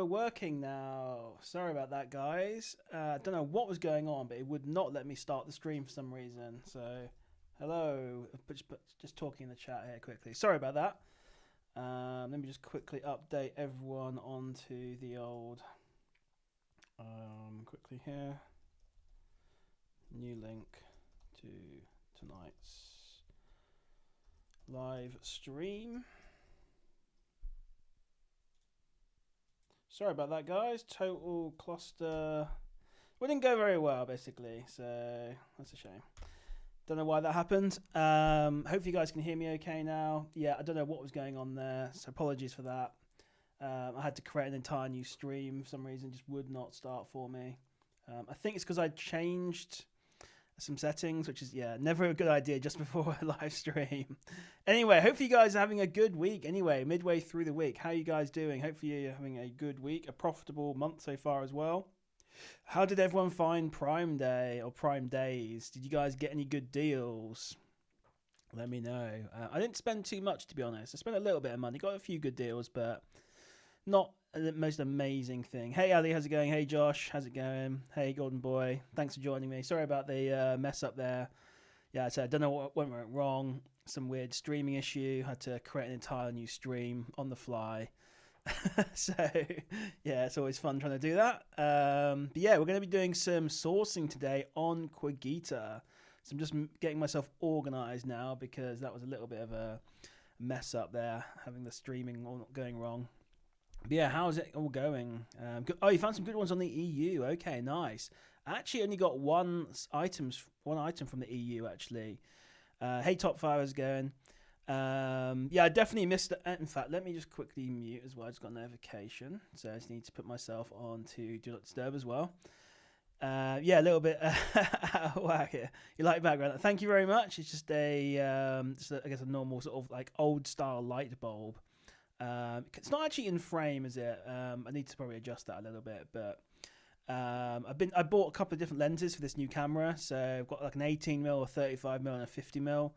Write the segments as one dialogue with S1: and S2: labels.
S1: working now. Sorry about that, guys. I don't know what was going on, but it would not let me start the stream for some reason. So, hello. Just talking in the chat here quickly. Sorry about that. Let me just quickly update everyone onto the old... quickly here. New link to tonight's live stream. Sorry about that, guys. Total cluster. We didn't go very well, basically, so that's a shame. Don't know why that happened. Hopefully you guys can hear me okay now. Yeah, I don't know what was going on there, so apologies for that. I had to create an entire new stream for some reason. Just would not start for me. I think it's because I changed some settings, which is, yeah, never a good idea just before a live stream. Anyway, hopefully you guys are having a good week. Anyway, midway through the week, how are you guys doing? Hopefully you're having a good week, a profitable month so far as well. How did everyone find Prime Day or Prime Days? Did you guys get any good deals? Let me know. I didn't spend too much, to be honest. I spent a little bit of money, got a few good deals, but not the most amazing thing. Hey Ali, how's it going? Hey Josh, how's it going? Hey Golden Boy, thanks for joining me. Sorry about the mess up there. Yeah, I said I don't know what went wrong. Some weird streaming issue. Had to create an entire new stream on the fly. So yeah, it's always fun trying to do that. But yeah, we're going to be doing some sourcing today on Qogita. So I'm just getting myself organized now because that was a little bit of a mess up there, having the streaming all going wrong. But yeah, how's it all going? Oh, you found some good ones on the EU. Okay, nice. I actually only got one item from the EU, actually. Hey, Top 5, how's it going? Yeah, I definitely missed it. In fact, let me just quickly mute as well. I just got a notification. So I just need to put myself on to Do Not Disturb as well. Yeah, a little bit out of whack here. You like background? Thank you very much. It's just I guess a normal sort of like old style light bulb. It's not actually in frame, is it? I need to probably adjust that a little bit, but I bought a couple of different lenses for this new camera. So I've got like an 18mm, a 35mm, and a 50mm.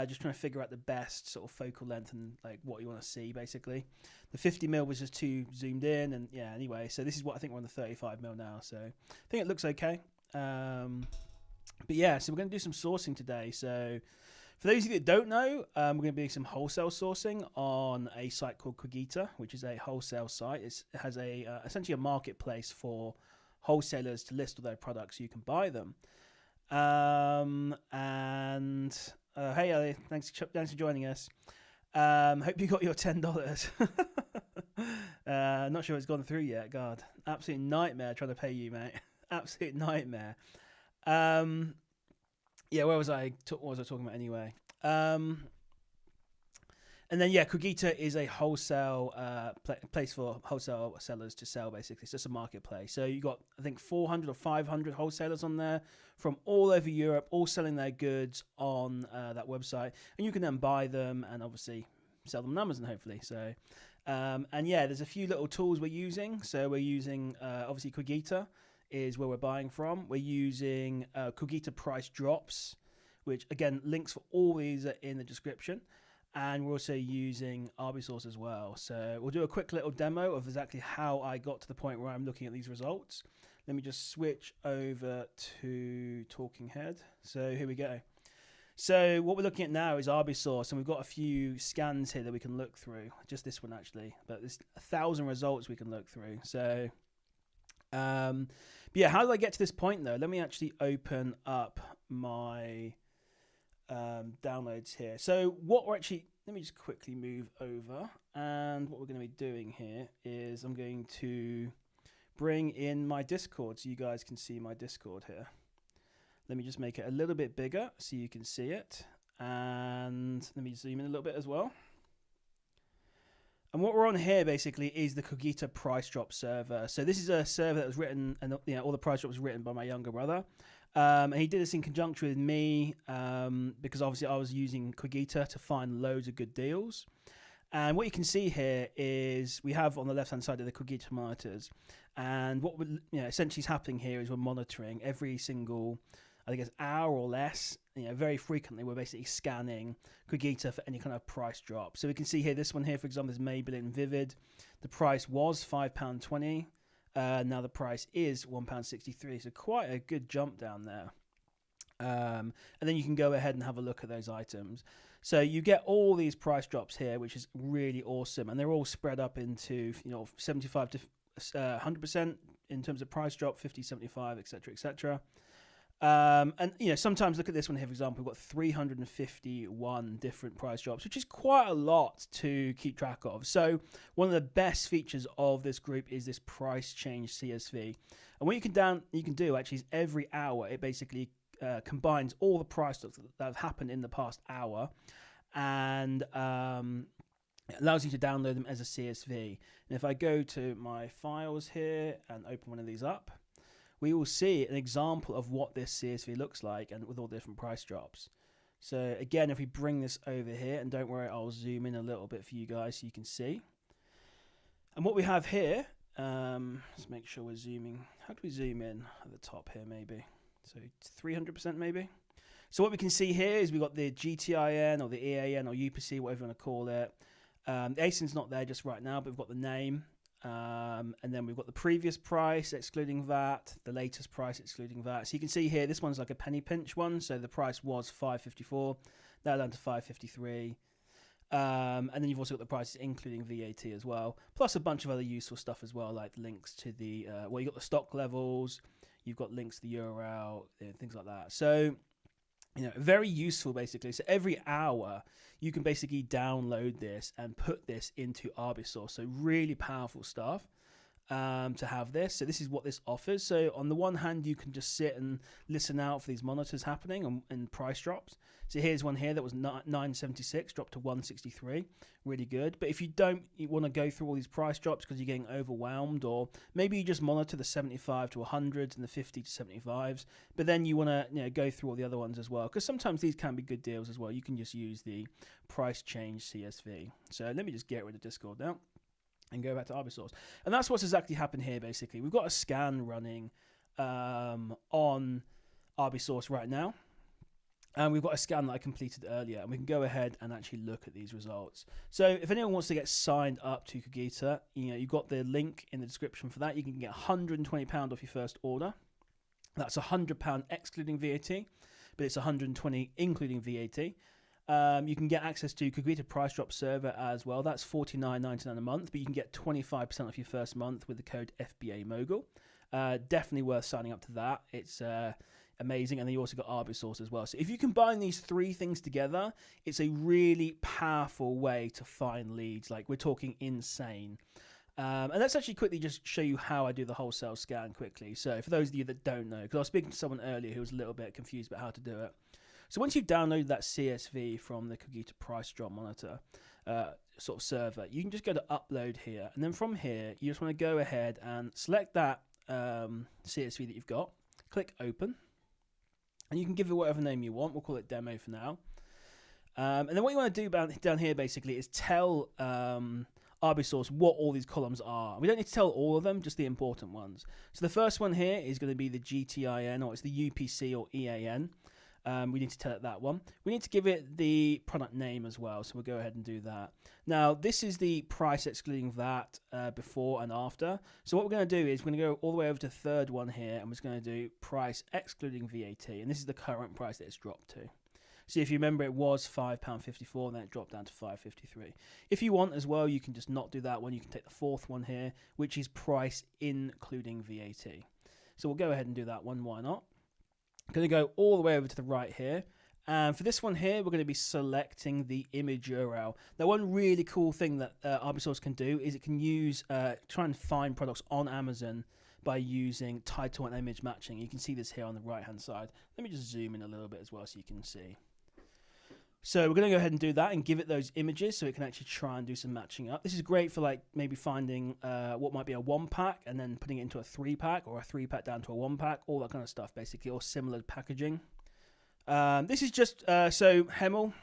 S1: Just trying to figure out the best sort of focal length and like what you want to see, basically. The 50mm was just too zoomed in, and yeah. Anyway, so this is what I think we're on the 35mm now. So I think it looks okay. But yeah, so we're going to do some sourcing today. So for those of you that don't know, we're going to be doing some wholesale sourcing on a site called Qogita, which is a wholesale site. It has essentially a marketplace for wholesalers to list all their products so you can buy them. Hey Ali, thanks for joining us. Hope you got your $10. Not sure it's gone through yet. God, absolute nightmare trying to pay you, mate. Absolute nightmare. Yeah, what was I talking about anyway? And then, yeah, Qogita is a wholesale place for wholesale sellers to sell, basically. It's just a marketplace. So you got, I think, 400 or 500 wholesalers on there from all over Europe, all selling their goods on that website. And you can then buy them and obviously sell them on Amazon, hopefully. So, and yeah, there's a few little tools we're using. So we're using, obviously, Qogita is where we're buying from. We're using Qogita price drops, which, again, links for all these are in the description. And we're also using Arbisource as well. So we'll do a quick little demo of exactly how I got to the point where I'm looking at these results. Let me just switch over to Talking Head. So here we go. So what we're looking at now is Arbisource, and we've got a few scans here that we can look through. Just this one, actually. But there's 1,000 results we can look through. So, but yeah, how did I get to this point, though? Let me actually open up my downloads here. So what we're actually, let me just quickly move over, and what we're going to be doing here is I'm going to bring in my Discord so you guys can see my Discord here. Let me just make it a little bit bigger so you can see it, and let me zoom in a little bit as well. And what we're on here basically is the Qogita price drop server. So this is a server that was written, and all the price drop was written by my younger brother. And he did this in conjunction with me because obviously I was using Qogita to find loads of good deals. And what you can see here is we have on the left-hand side of the Qogita monitors. And what essentially is happening here is we're monitoring every single I think it's an hour or less. Very frequently we're basically scanning Qogita for any kind of price drop. So we can see here, this one here, for example, is Maybelline Vivid. The price was £5.20. Now the price is £1.63. So quite a good jump down there. And then you can go ahead and have a look at those items. So you get all these price drops here, which is really awesome. And they're all spread up into 75 to 100% in terms of price drop, 50, 75, etc., etc. And sometimes look at this one here, for example, we've got 351 different price drops, which is quite a lot to keep track of. So one of the best features of this group is this price change CSV. And what you can do actually is every hour it basically combines all the price drops that have happened in the past hour, and it allows you to download them as a CSV. And if I go to my files here and open one of these up, we will see an example of what this CSV looks like, and with all the different price drops. So again, if we bring this over here, and don't worry, I'll zoom in a little bit for you guys so you can see. And what we have here, let's make sure we're zooming. How do we zoom in at the top here, maybe? So 300% maybe. So what we can see here is we've got the GTIN or the EAN or UPC, whatever you want to call it. The ASIN's not there just right now, but we've got the name. And then we've got the previous price excluding VAT, the latest price excluding VAT. So you can see here, this one's like a penny pinch one. So the price was $5.54, now down to $5.53. And then you've also got the prices including VAT as well, plus a bunch of other useful stuff as well, like links to the you've got the stock levels, you've got links to the URL, things like that. So very useful basically. So every hour you can basically download this and put this into Arbisource. So really powerful stuff to have this. So this is what this offers. So on the one hand, you can just sit and listen out for these monitors happening and price drops. So here's one here that was 976, dropped to 163. Really good. But if you want to go through all these price drops because you're getting overwhelmed, or maybe you just monitor the 75 to 100s and the 50 to 75s, but then you want to go through all the other ones as well, because sometimes these can be good deals as well. You can just use the price change CSV. So let me just get rid of Discord now and go back to Arbisource. And that's what's exactly happened here, basically. We've got a scan running on Arbisource right now. And we've got a scan that I completed earlier, and we can go ahead and actually look at these results. So if anyone wants to get signed up to Qogita, you've got the link in the description for that. You can get £120 off your first order. That's £100 excluding VAT, but it's $120 including VAT. You can get access to Qogita Price Drop Server as well. That's $49.99 a month, but you can get 25% off your first month with the code FBA Mogul. Definitely worth signing up to that. It's amazing. And then you also got Arbisource as well. So if you combine these three things together, it's a really powerful way to find leads. Like, we're talking insane. And let's actually quickly just show you how I do the wholesale scan quickly. So for those of you that don't know, because I was speaking to someone earlier who was a little bit confused about how to do it. So once you've downloaded that CSV from the Qogita Price Drop Monitor sort of server, you can just go to upload here. And then from here, you just want to go ahead and select that CSV that you've got. Click open. And you can give it whatever name you want. We'll call it demo for now. And then what you want to do down here basically is tell Arbisource what all these columns are. We don't need to tell all of them, just the important ones. So the first one here is going to be the GTIN, or it's the UPC or EAN. We need to tell it that one. We need to give it the product name as well, so we'll go ahead and do that. Now, this is the price excluding VAT before and after. So what we're going to do is we're going to go all the way over to the third one here, and we're just going to do price excluding VAT, and this is the current price that it's dropped to. So if you remember, it was £5.54, and then it dropped down to £5.53. If you want as well, you can just not do that one. You can take the fourth one here, which is price including VAT. So we'll go ahead and do that one. Why not? I'm going to go all the way over to the right here. And for this one here, we're going to be selecting the image URL. Now, one really cool thing that Arbisource can do is it can use, try and find products on Amazon by using title and image matching. You can see this here on the right-hand side. Let me just zoom in a little bit as well so you can see. So we're going to go ahead and do that and give it those images so it can actually try and do some matching up. This is great for like maybe finding what might be a 1-pack and then putting it into a 3-pack, or a 3-pack down to a 1-pack, all that kind of stuff basically, or similar packaging. This is just, so Hemel,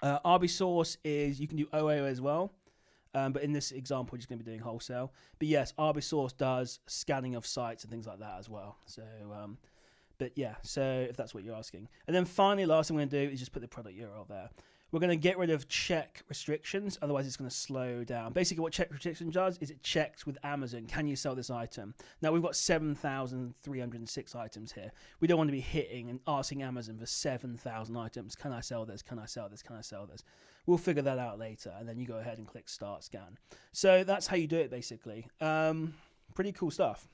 S1: Arbisource is, you can do OAO as well. But in this example, we're just going to be doing wholesale. But yes, Arbisource does scanning of sites and things like that as well. So But yeah, so if that's what you're asking. And then finally, last thing I'm going to do is just put the product URL there. We're going to get rid of check restrictions, otherwise it's going to slow down. Basically what check restrictions does is it checks with Amazon, can you sell this item? Now we've got 7,306 items here. We don't want to be hitting and asking Amazon for 7,000 items. Can I sell this? Can I sell this? Can I sell this? We'll figure that out later, and then you go ahead and click start scan. So that's how you do it basically. Pretty cool stuff.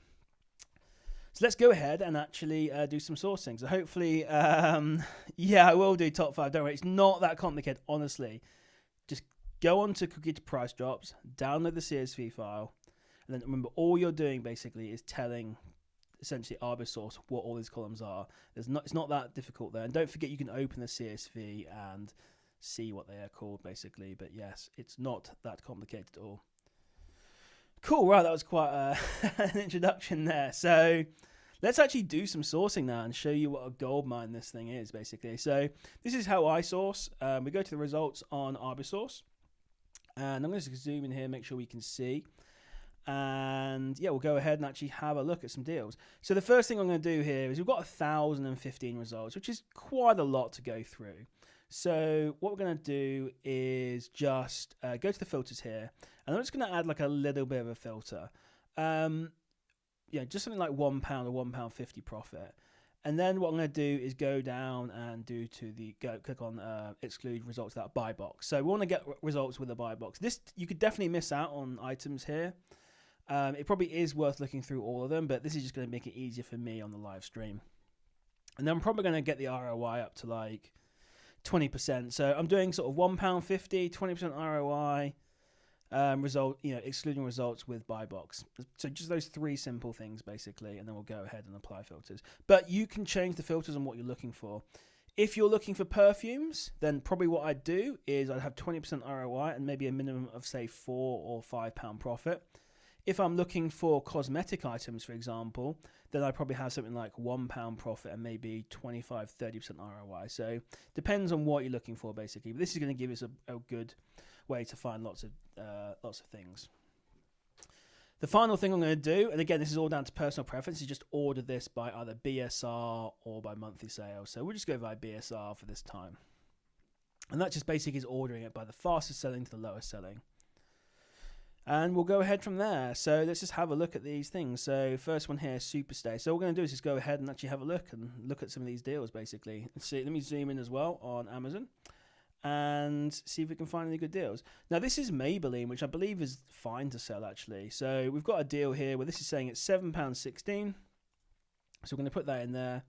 S1: So let's go ahead and actually do some sourcing. So hopefully, yeah, I will do top 5. Don't worry, it's not that complicated, honestly. Just go on to Qogita price drops, download the CSV file, and then remember all you're doing basically is telling essentially Arbisource what all these columns are. It's not that difficult there. And don't forget you can open the CSV and see what they are called basically. But yes, it's not that complicated at all. Cool, right, that was quite an introduction there. So let's actually do some sourcing now and show you what a gold mine this thing is, basically. So this is how I source. We go to the results on Arbisource. And I'm going to zoom in here, make sure we can see. And yeah, we'll go ahead and actually have a look at some deals. So the first thing I'm going to do here is we've got 1,015 results, which is quite a lot to go through. So what we're going to do is just go to the filters here, and I'm just going to add like a little bit of a filter. Yeah, just something like £1 or £1.50 profit. And then what I'm going to do is go down and click on exclude results without buy box. So we want to get results with a buy box. This, you could definitely miss out on items here. It probably is worth looking through all of them, but this is just going to make it easier for me on the live stream. And then I'm probably going to get the ROI up to like 20%. So I'm doing sort of £1.50, 20% ROI, excluding results with buy box. So just those 3 simple things basically, and then we'll go ahead and apply filters. But you can change the filters on what you're looking for. If you're looking for perfumes, then probably what I'd do is I'd have 20% ROI and maybe a minimum of say £4 or £5 profit. If I'm looking for cosmetic items, for example, then I probably have something like £1 profit and maybe 25-30% ROI. So depends on what you're looking for, basically. But this is going to give us a good way to find lots of things. The final thing I'm going to do, and again, this is all down to personal preference, is just order this by either BSR or by monthly sales. So we'll just go by BSR for this time. And that just basically is ordering it by the fastest selling to the lowest selling. And we'll go ahead from there. So let's just have a look at these things. So first one here, Superstay. So what we're going to do is just go ahead and actually have a look at some of these deals, basically. Let's see. Let me zoom in as well on Amazon and see if we can find any good deals. Now this is Maybelline, which I believe is fine to sell actually. So we've got a deal here where this is saying it's £7.16. So we're going to put that in there.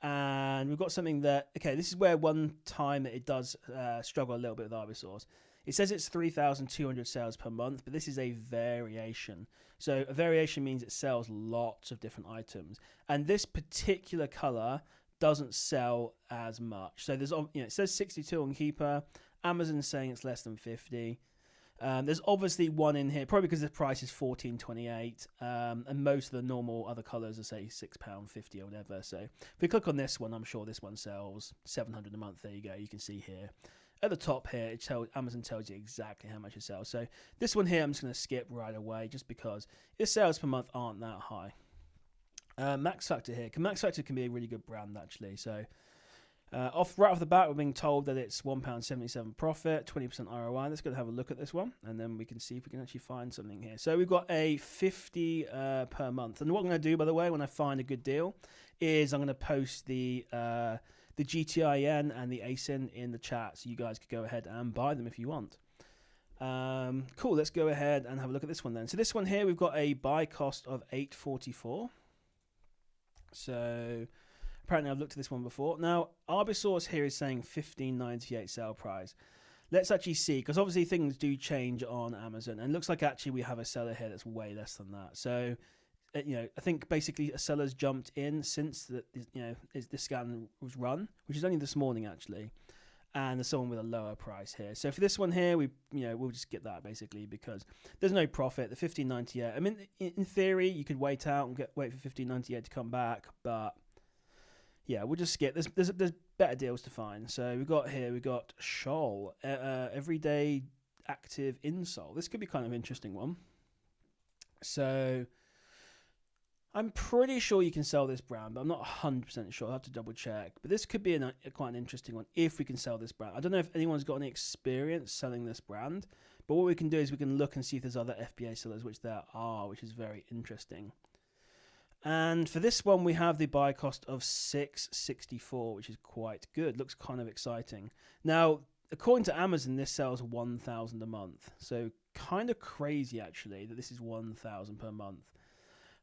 S1: And we've got something that, okay, this is where one time it does struggle a little bit with Arbisource. It says it's 3,200 sales per month, but this is a variation. So a variation means it sells lots of different items. And this particular color doesn't sell as much. So there's, it says 62 on Keeper. Amazon's saying it's less than 50. There's obviously one in here, probably because the price is $14.28, and most of the normal other colors are say £6.50 or whatever. So if we click on this one, I'm sure this one sells 700 a month. There you go. You can see here at the top here, Amazon tells you exactly how much it sells. So this one here, I'm just going to skip right away, just because its sales per month aren't that high. Max Factor here. Max Factor can be a really good brand actually. So right off the bat, we're being told that it's £1.77 profit, 20% ROI. Let's go and have a look at this one, and then we can see if we can actually find something here. So we've got a 50 per month. And what I'm going to do, by the way, when I find a good deal, is I'm going to post the GTIN and the ASIN in the chat, so you guys could go ahead and buy them if you want. Cool. Let's go ahead and have a look at this one then. So this one here, we've got a buy cost of $8.44. So apparently I've looked at this one before. Now, Arbisource here is saying $15.98 sale price. Let's actually see, because obviously things do change on Amazon, and it looks like actually we have a seller here that's way less than that. So, I think basically a seller's jumped in since the scan was run, which is only this morning actually, and there's someone with a lower price here. So for this one here, we'll just get that basically because there's no profit. The $15.98. I mean, in theory, you could wait out and wait for $15.98 to come back, but yeah, we'll just skip. There's better deals to find. So we've got Scholl, everyday active insole. This could be kind of an interesting one. So I'm pretty sure you can sell this brand, but I'm not 100% sure. I'll have to double check. But this could be quite an interesting one if we can sell this brand. I don't know if anyone's got any experience selling this brand, but what we can do is we can look and see if there's other FBA sellers, which there are, which is very interesting. And for this one, we have the buy cost of $6.64, which is quite good. Looks kind of exciting. Now, according to Amazon, this sells 1,000 a month. So kind of crazy, actually, that this is 1,000 per month.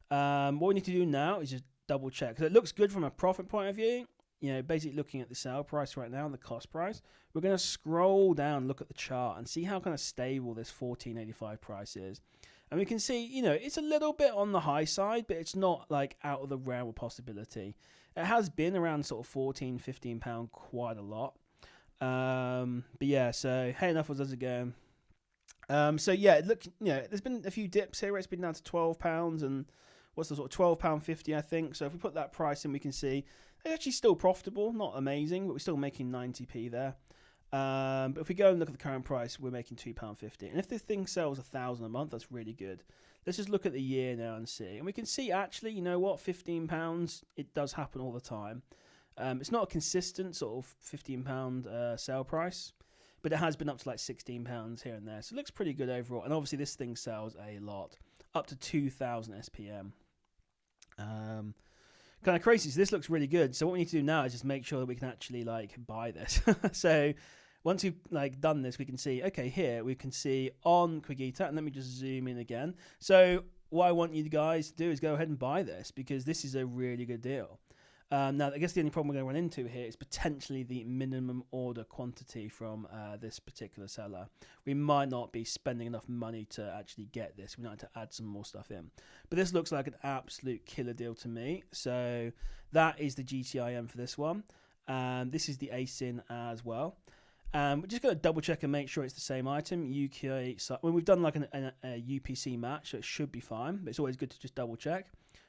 S1: What we need to do now is just double check, because it looks good from a profit point of view. You know, basically looking at the sale price right now and the cost price. We're going to scroll down, look at the chart, and see how kind of stable this $14.85 price is. And we can see, you know, it's a little bit on the high side, but it's not like out of the realm of possibility. It has been around sort of £14-15 quite a lot. But yeah, so hey, enough was it going. So yeah, look, you know, there's been a few dips here where it's been down to £12 and what's the sort of £12.50, I think. So if we put that price in, we can see it's actually still profitable, not amazing, but we're still making 90p there. But if we go and look at the current price, we're making £2.50. And if this thing sells 1,000 a month, that's really good. Let's just look at the year now and see. And we can see actually, you know what, £15, it does happen all the time. It's not a consistent sort of £15 sale price, but it has been up to like £16 here and there. So it looks pretty good overall. And obviously this thing sells a lot, up to 2,000 SPM. Kind of crazy. So this looks really good. So what we need to do now is just make sure that we can actually like buy this. So once we've like done this, we can see, okay, here we can see on Qogita, and let me just zoom in again. So what I want you guys to do is go ahead and buy this, because this is a really good deal. Now, I guess the only problem we're going to run into here is potentially the minimum order quantity from this particular seller. We might not be spending enough money to actually get this. We might have to add some more stuff in. But this looks like an absolute killer deal to me. So that is the GTIM for this one. This is the ASIN as well. We're just going to double check and make sure it's the same item. Well, we've done like a UPC match, so it should be fine. But it's always good to just double check.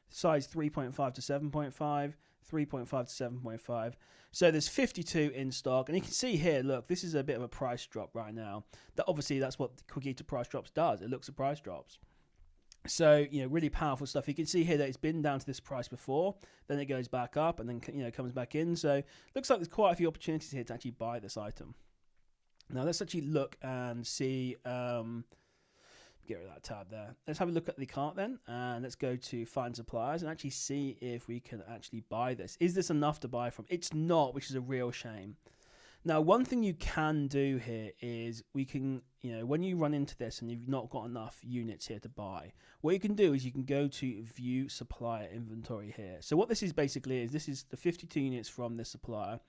S1: Size 3.5 to 7.5. 3.5 to 7.5. So there's 52 in stock, and you can see here, look, this is a bit of a price drop right now. That obviously that's what Qogita price drops does. It looks at price drops. So, you know, really powerful stuff. You can see here that it's been down to this price before, then it goes back up, and then, you know, comes back in. So looks like there's quite a few opportunities here to actually buy this item. Now let's actually look and see. Get rid of that tab there. Let's have a look at the cart then, and let's go to find suppliers and actually see if we can actually buy this. Is this enough to buy from? It's not, which is a real shame. Now, one thing you can do here is we can, you know, when you run into this and you've not got enough units here to buy, what you can do is you can go to view supplier inventory here. So what this is basically is this is the 52 units from this supplier.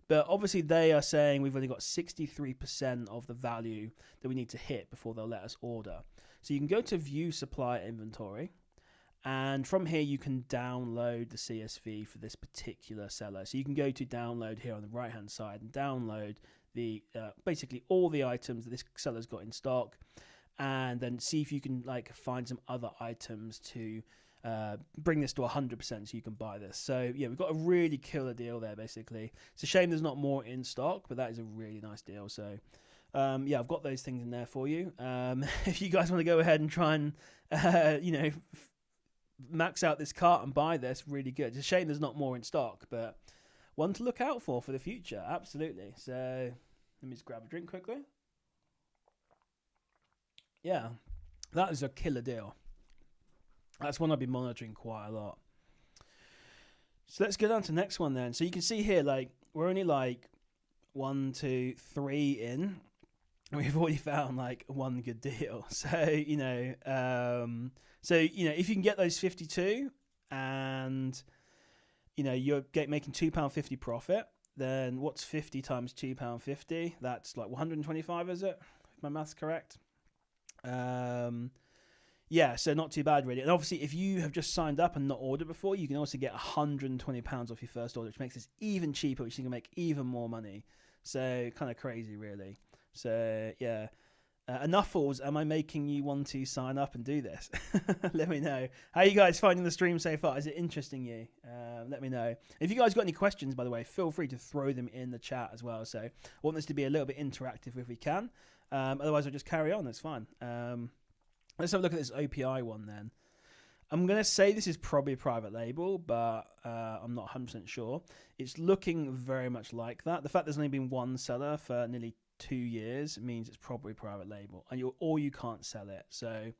S1: But obviously they are saying we've only got 63% of the value that we need to hit before they'll let us order. So you can go to view supplier inventory, and from here you can download the CSV for this particular seller. So you can go to download here on the right hand side and download the basically all the items that this seller's got in stock, and then see if you can like find some other items to bring this to 100% so you can buy this. So yeah, we've got a really killer deal there basically. It's a shame there's not more in stock, but that is a really nice deal. So yeah, I've got those things in there for you. If you guys want to go ahead and try and you know, max out this cart and buy this, really good. It's a shame there's not more in stock, but one to look out for the future. Absolutely. So let me just grab a drink quickly. Yeah, that is a killer deal. That's one I've been monitoring quite a lot. So let's go down to the next one then. So you can see here, like, we're only like 1, 2, 3 in, and we've already found like one good deal. So, you know, if you can get those 52 and, you know, you're making £2.50 profit, then what's 50 times £2.50? That's like 125, is it? If my math's correct. Yeah, so not too bad really. And obviously if you have just signed up and not ordered before, you can also get £120 off your first order, which makes this even cheaper, which you can make even more money. So kind of crazy really. So yeah, enough fools. Am I making you want to sign up and do this? Let me know. How are you guys finding the stream so far? Is it interesting you? Let me know. If you guys got any questions, by the way, feel free to throw them in the chat as well. So I want this to be a little bit interactive if we can. Otherwise I'll just carry on. That's fine. Let's have a look at this OPI one then. I'm going to say this is probably private label, but I'm not 100% sure. It's looking very much like that. The fact there's only been one seller for nearly 2 years means it's probably private label, and you can't sell it. So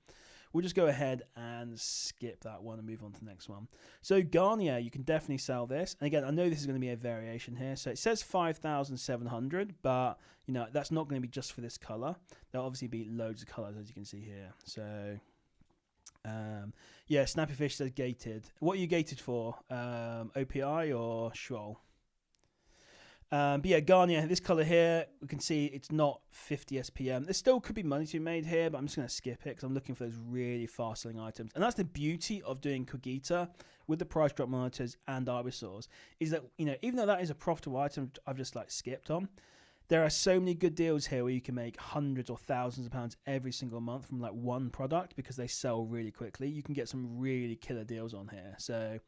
S1: we'll just go ahead and skip that one and move on to the next one. So Garnier, you can definitely sell this. And again, I know this is going to be a variation here. So it says 5,700, but that's not going to be just for this color. There'll obviously be loads of colors, as you can see here. So yeah, Snappy Fish says gated. What are you gated for? OPI or Schroll? But yeah, Garnier, this color here, we can see it's not 50 SPM. There still could be money to be made here, but I'm just going to skip it because I'm looking for those really fast selling items. And that's the beauty of doing Qogita with the price drop monitors and Arbisource, is that, even though that is a profitable item I've just skipped on, there are so many good deals here where you can make hundreds or thousands of pounds every single month from one product because they sell really quickly. You can get some really killer deals on here. So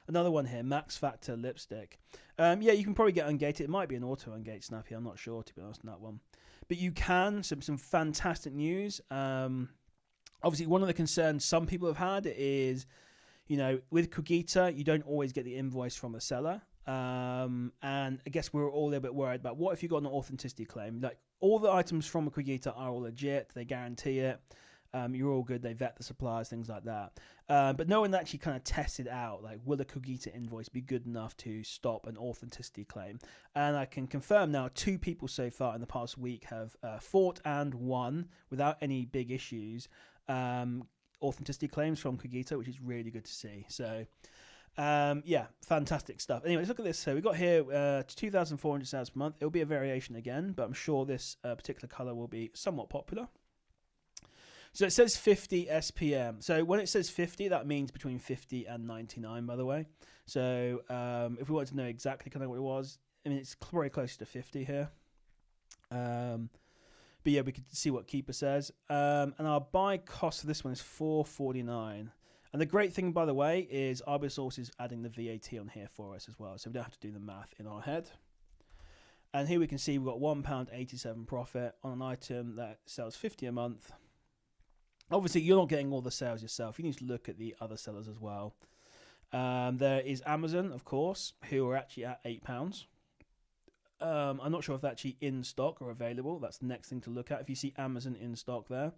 S1: another one here, Max Factor lipstick. Yeah, you can probably get ungated. It might be an auto ungate Snappy. I'm not sure, to be honest, on that one. But you can. Some fantastic news. Obviously, one of the concerns some people have had is, with Qogita, you don't always get the invoice from the seller. And I guess we're all a little bit worried about what if you got an authenticity claim. Like, all the items from Qogita are all legit. They guarantee it. You're all good. They vet the suppliers, things like that. But no one actually kind of tested out, will a Qogita invoice be good enough to stop an authenticity claim? And I can confirm now 2 people so far in the past week have fought and won without any big issues authenticity claims from Qogita, which is really good to see. So yeah, fantastic stuff. Anyway, let's look at this. So we've got here 2,400 sales per month. It'll be a variation again, but I'm sure this particular color will be somewhat popular. So it says 50 SPM. So when it says 50, that means between 50 and 99, by the way. So if we wanted to know exactly kind of what it was, it's probably closer to 50 here. But yeah, we could see what Keeper says. And our buy cost for this one is $4.49. And the great thing, by the way, is Arbisource is adding the VAT on here for us as well. So we don't have to do the math in our head. And here we can see we've got £1.87 profit on an item that sells 50 a month. Obviously, you're not getting all the sales yourself. You need to look at the other sellers as well. There is Amazon, of course, who are actually at £8. I'm not sure if they're actually in stock or available. That's the next thing to look at. If you see Amazon in stock there,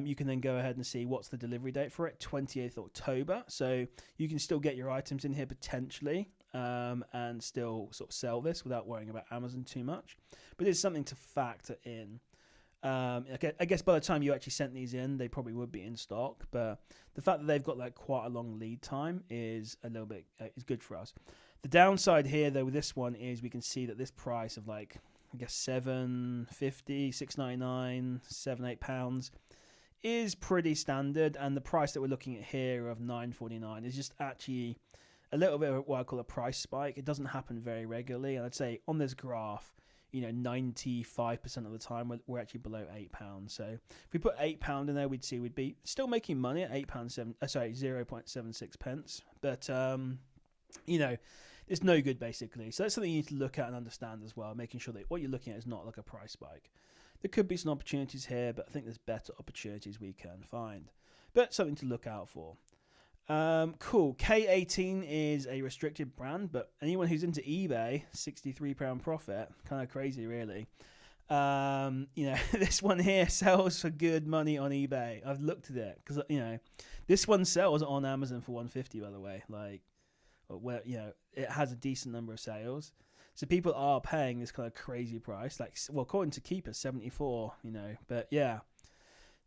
S1: you can then go ahead and see what's the delivery date for it, 28th October. So you can still get your items in here potentially and still sort of sell this without worrying about Amazon too much. But it's something to factor in. I guess by the time you actually sent these in, they probably would be in stock. But the fact that they've got quite a long lead time is a little bit is good for us. The downside here, though, with this one is we can see that this price of I guess £7.50, £6.99, £7-8 is pretty standard, and the price that we're looking at here of £9.49 is just actually a little bit of what I call a price spike. It doesn't happen very regularly, and I'd say on this graph, 95% of the time we're actually below £8. So if we put £8 in there, we'd see we'd be still making money at £0.76 pence. But it's no good basically. So that's something you need to look at and understand as well, making sure that what you're looking at is not like a price spike. There could be some opportunities here, but I think there's better opportunities we can find. But something to look out for. Cool. K18 is a restricted brand, but anyone who's into eBay, £63 profit, kind of crazy, really. This one here sells for good money on eBay. I've looked at it because this one sells on Amazon for $150, by the way. It has a decent number of sales, so people are paying this kind of crazy price. According to Keeper, 74. But yeah,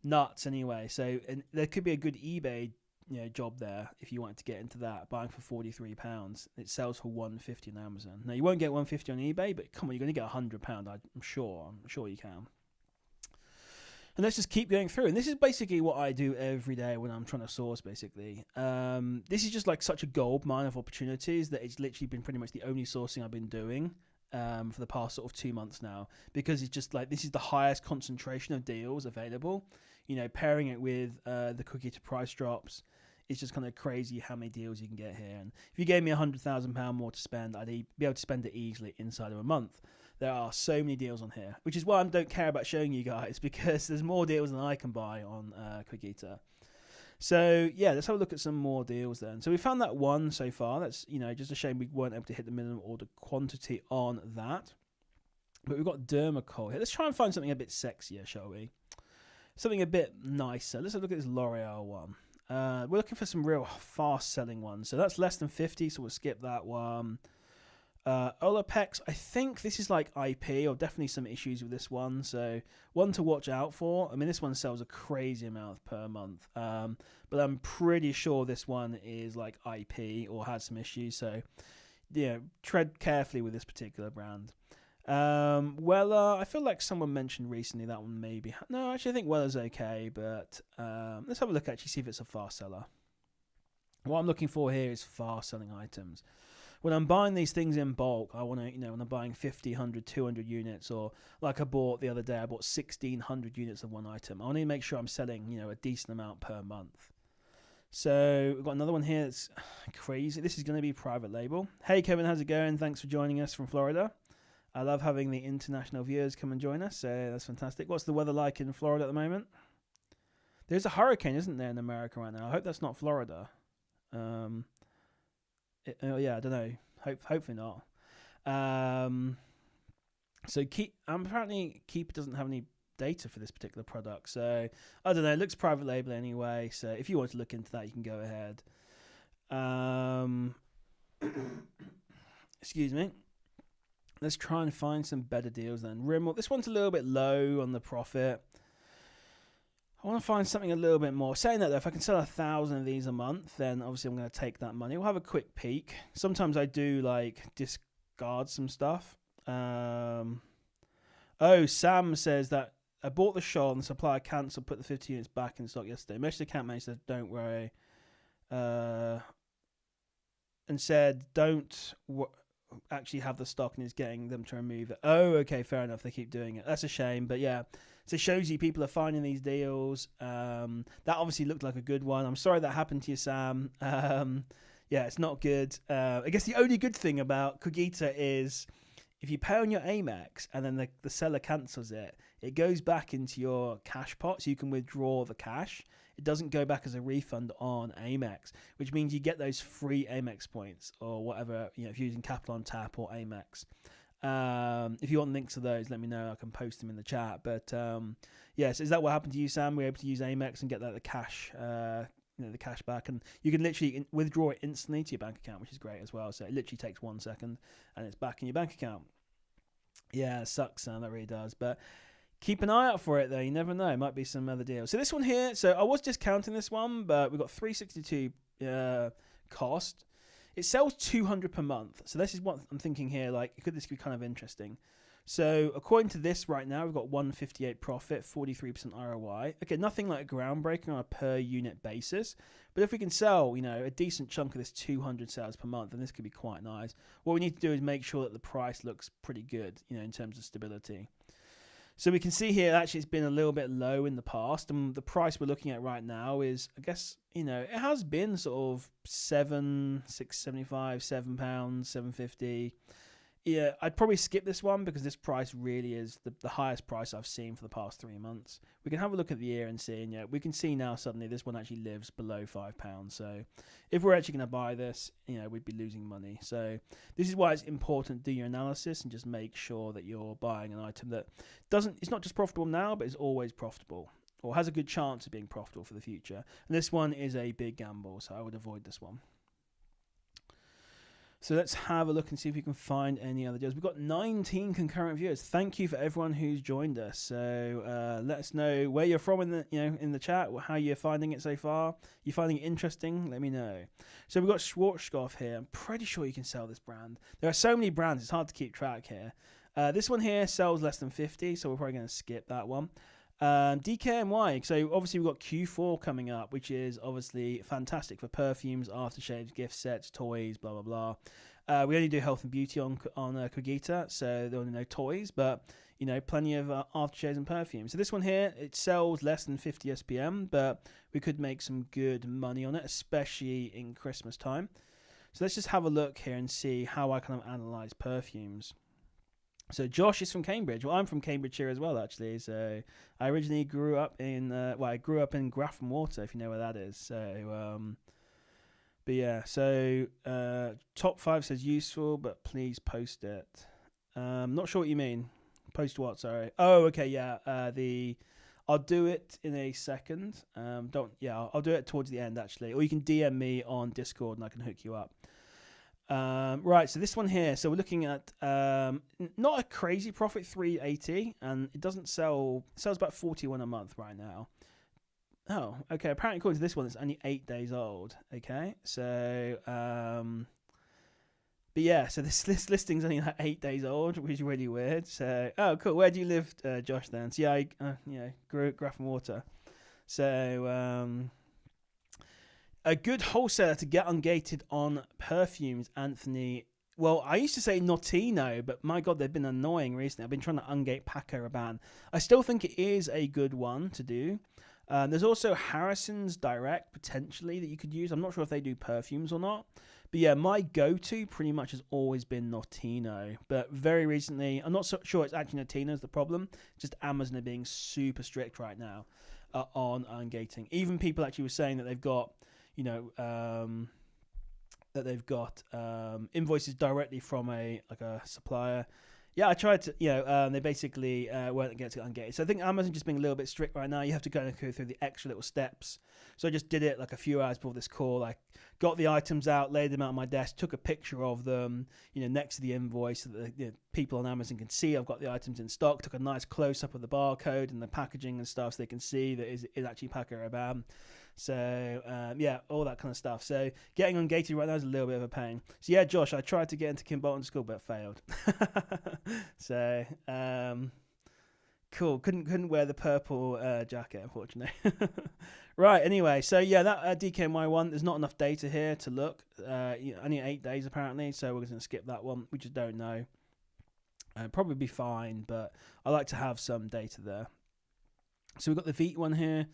S1: nuts anyway. So and there could be a good eBay job there if you wanted to get into that, buying for £43. It sells for $150 on Amazon. Now you won't get $150 on eBay, but come on, you're going to get £100. I'm sure you can. And let's just keep going through. And this is basically what I do every day when I'm trying to source, basically. This is just such a gold mine of opportunities that it's literally been pretty much the only sourcing I've been doing for the past sort of 2 months now, because it's just this is the highest concentration of deals available. Pairing it with the Qogita price drops, it's just kind of crazy how many deals you can get here. And if you gave me £100,000 more to spend, I'd be able to spend it easily inside of a month. There are so many deals on here, which is why I don't care about showing you guys, because there's more deals than I can buy on Qogita. So yeah, let's have a look at some more deals then. So we found that one so far. That's, you know, just a shame we weren't able to hit the minimum order quantity on that. But we've got Dermacol here. Let's try and find something a bit sexier, shall we? Something a bit nicer. Let's have a look at this L'Oreal one. We're looking for some real fast-selling ones. So that's less than 50, so we'll skip that one. Olapex, I think this is like IP, or definitely some issues with this one. So one to watch out for. I mean, this one sells a crazy amount per month. But I'm pretty sure this one is like IP or has some issues. So, yeah, tread carefully with this particular brand. Weller, I feel like someone mentioned recently that one maybe. No, actually I think Weller's okay, but let's have a look actually, see if it's a fast seller. What I'm looking for here is fast selling items. When I'm buying these things in bulk, I want to, you know, when I'm buying 50, 100, 200 units, or like I bought the other day, I bought 1,600 units of one item. I want to make sure I'm selling, you know, a decent amount per month. So we've got another one here that's crazy. This is going to be private label. Hey Kevin, how's it going? Thanks for joining us from Florida. I love having the international viewers come and join us, so that's fantastic. What's the weather like in Florida at the moment? There's a hurricane, isn't there, in America right now? I hope that's not Florida. Yeah, I don't know. Hopefully not. So apparently Keep doesn't have any data for this particular product, so I don't know. It looks private label anyway, so if you want to look into that, you can go ahead. Excuse me. Let's try and find some better deals then. Rimmel, this one's a little bit low on the profit. I want to find something a little bit more. Saying that though, if I can sell 1,000 of these a month, then obviously I'm going to take that money. We'll have a quick peek. Sometimes I do like discard some stuff. Oh, Sam says that I bought the shawl and the supplier cancelled, put the 50 units back in stock yesterday. Most of the account manager said, don't worry. And said, don't actually have the stock and is getting them to remove it. Oh, okay, fair enough. They keep doing it. That's a shame, but yeah. So it shows you people are finding these deals. That obviously looked like a good one. I'm sorry that happened to you, Sam. Yeah, it's not good. I guess the only good thing about Qogita is if you pay on your Amex and then the seller cancels it, it goes back into your cash pot, so you can withdraw the cash. It doesn't go back as a refund on Amex, which means you get those free Amex points or whatever, you know, if you're using Capital on Tap or Amex. If you want links to those, let me know. I can post them in the chat. But yes, is that what happened to you, Sam? We're able to use Amex and get the cash, the cash back, and you can literally withdraw it instantly to your bank account, which is great as well. So it literally takes 1 second, and it's back in your bank account. Yeah, it sucks, Sam. That really does. But keep an eye out for it, though. You never know. It might be some other deal. So this one here, so I was discounting this one, but we've got 362 cost. It sells 200 per month. So this is what I'm thinking here. Like, could this be kind of interesting? So according to this right now, we've got 158 profit, 43% ROI. Okay, nothing like groundbreaking on a per unit basis. But if we can sell, you know, a decent chunk of this 200 sales per month, then this could be quite nice. What we need to do is make sure that the price looks pretty good, you know, in terms of stability. So we can see here, actually, it's been a little bit low in the past. And the price we're looking at right now is, I guess, you know, it has been sort of £6.75, £7, £7.50. Yeah, I'd probably skip this one because this price really is the highest price I've seen for the past 3 months. We can have a look at the year and see, and yeah, we can see now suddenly this one actually lives below £5. So if we're actually going to buy this, you know, we'd be losing money. So this is why it's important to do your analysis and just make sure that you're buying an item that it's not just profitable now, but is always profitable or has a good chance of being profitable for the future. And this one is a big gamble, so I would avoid this one. So let's have a look and see if we can find any other deals. We've got 19 concurrent viewers. Thank you for everyone who's joined us. So let us know where you're from in the chat, how you're finding it so far. You finding it interesting? Let me know. So we've got Schwarzkopf here. I'm pretty sure you can sell this brand. There are so many brands, it's hard to keep track here. This one here sells less than 50, so we're probably going to skip that one. DKNY, so obviously we've got Q4 coming up, which is obviously fantastic for perfumes, aftershaves, gift sets, toys, blah blah blah. We only do health and beauty on Qogita, so there are no toys, but you know, plenty of aftershaves and perfumes. So this one here, it sells less than 50 SPM, but we could make some good money on it, especially in Christmas time. So let's just have a look here and see how I kind of analyze perfumes. So Josh is from Cambridge. Well, I'm from Cambridgeshire as well, actually. So I originally grew up in I grew up in Grafton Water, if you know where that is. So but yeah, so top 5 says useful, but please post it. Not sure what you mean. Post what? Sorry. Oh, okay, yeah. I'll do it in a second. I'll do it towards the end actually, or you can DM me on Discord and I can hook you up. Right, so this one here. So we're looking at not a crazy profit, 380, and it doesn't sell. It sells about 41 a month right now. Oh, okay. Apparently, according to this one, it's only 8 days old. Okay, so but yeah, so this listing's only like 8 days old, which is really weird. So, oh, cool. Where do you live, Josh? Then, so yeah, I grew at Grafton Water. So, a good wholesaler to get ungated on perfumes, Anthony. Well, I used to say Notino, but my God, they've been annoying recently. I've been trying to ungate Paco Rabanne. I still think it is a good one to do. There's also Harrison's Direct, potentially, that you could use. I'm not sure if they do perfumes or not. But yeah, my go-to pretty much has always been Notino. But very recently, I'm not so sure it's actually Notino's the problem. Just Amazon are being super strict right now on ungating. Even people actually were saying that they've got, invoices directly from a supplier. Yeah, I tried to, they basically weren't getting it ungated. So I think Amazon just being a little bit strict right now. You have to go through the extra little steps. So I just did it like a few hours before this call. I got the items out, laid them out on my desk, took a picture of them, next to the invoice so that the people on Amazon can see I've got the items in stock. Took a nice close-up of the barcode and the packaging and stuff so they can see that is actually Paco Rabanne. So, all that kind of stuff. So, getting ungated right now is a little bit of a pain. So, yeah, Josh, I tried to get into Kim Bolton School, but failed. So, cool. Couldn't wear the purple jacket, unfortunately. Right, anyway. So, yeah, that DKNY one, there's not enough data here to look. Only 8 days, apparently. So, we're going to skip that one. We just don't know. Probably be fine, but I like to have some data there. So, we've got the Veet one here.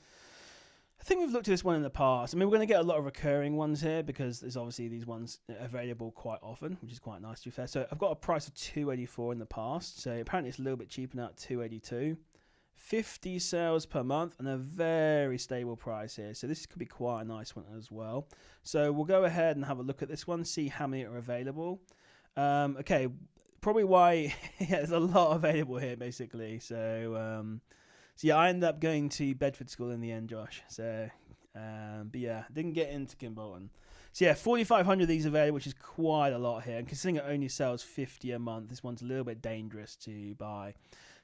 S1: I think we've looked at this one in the past. I mean, we're going to get a lot of recurring ones here because there's obviously these ones available quite often, which is quite nice to be fair. So I've got a price of $284 in the past. So apparently it's a little bit cheaper now at $282. 50 sales per month and a very stable price here. So this could be quite a nice one as well. So we'll go ahead and have a look at this one, see how many are available. Okay, probably why there's a lot available here basically. So yeah, I ended up going to Bedford School in the end, Josh. So, but yeah, didn't get into Kim Bolton. So yeah, 4,500 of these available, which is quite a lot here. And considering it only sells 50 a month, this one's a little bit dangerous to buy.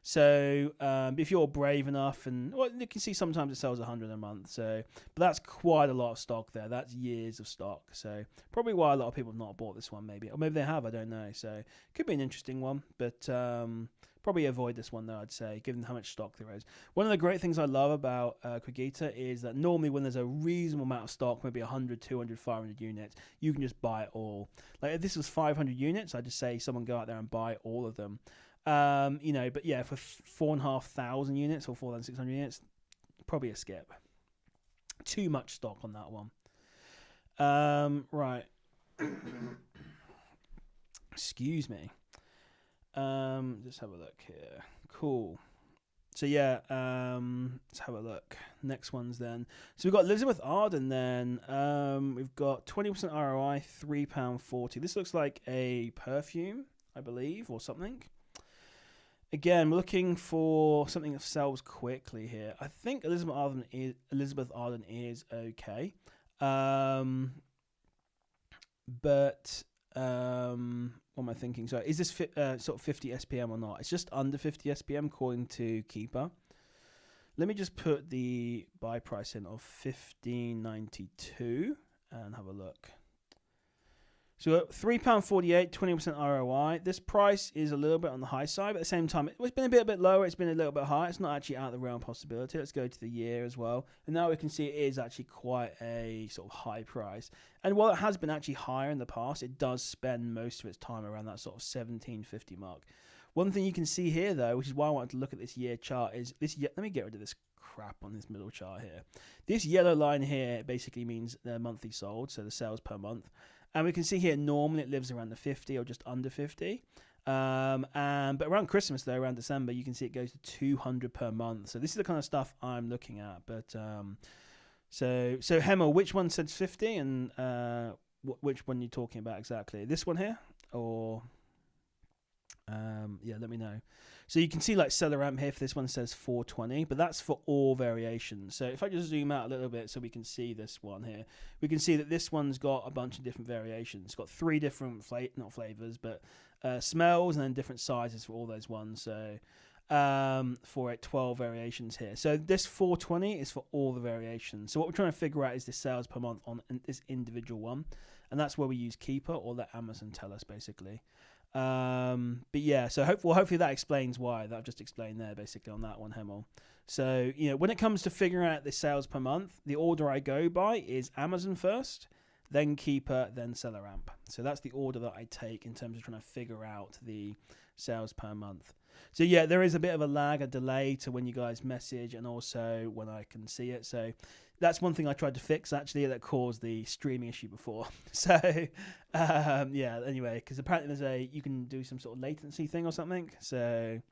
S1: So if you're brave enough, and you can see sometimes it sells 100 a month. So, but that's quite a lot of stock there. That's years of stock. So probably why a lot of people have not bought this one, maybe, or maybe they have. I don't know. So could be an interesting one, but probably avoid this one though, I'd say, given how much stock there is. One of the great things I love about Qogita is that normally when there's a reasonable amount of stock, maybe 100, 200, 500 units, you can just buy it all. Like if this was 500 units, I'd just say someone go out there and buy all of them. But yeah, for 4,500 units or 4,600 units, probably a skip. Too much stock on that one. Right. Excuse me. Just have a look here. Cool. So yeah, let's have a look. Next ones then. So we've got Elizabeth Arden then. We've got 20% ROI, £3.40. This looks like a perfume, I believe, or something. Again, we're looking for something that sells quickly here. I think Elizabeth Arden is okay. But what am I thinking? So is this sort of 50 SPM or not? It's just under 50 SPM according to Keeper. Let me just put the buy price in of $15.92 and have a look. So £3.48, 20% ROI. This price is a little bit on the high side, but at the same time, it's been a bit lower. It's been a little bit higher. It's not actually out of the realm of possibility. Let's go to the year as well. And now we can see it is actually quite a sort of high price. And while it has been actually higher in the past, it does spend most of its time around that sort of $17.50 mark. One thing you can see here, though, which is why I wanted to look at this year chart, is this. Let me get rid of this crap on this middle chart here. This yellow line here basically means the monthly sold, so the sales per month. And we can see here, normally it lives around the 50 or just under 50. But around Christmas though, around December, you can see it goes to 200 per month. So this is the kind of stuff I'm looking at. But so Hemel, which one says 50, and which one are you talking about exactly? This one here, or yeah, let me know. So you can see like seller ramp here for this one says 420, but that's for all variations. So if I just zoom out a little bit so we can see this one here, we can see that this one's got a bunch of different variations. It's got 3 different not flavors, but smells, and then different sizes for all those ones. So for 12 variations here. So this 420 is for all the variations. So what we're trying to figure out is the sales per month on this individual one, and that's where we use Keeper or let Amazon tell us basically. But yeah, so hopefully that explains why that I've just explained there basically on that one, Hemel. So when it comes to figuring out the sales per month, the order I go by is Amazon first, then Keeper, then Seller Amp. So that's the order that I take in terms of trying to figure out the sales per month. So yeah, there is a bit of a lag, a delay to when you guys message and also when I can see it. So that's one thing I tried to fix actually that caused the streaming issue before. So yeah, anyway, because apparently you can do some sort of latency thing or something. So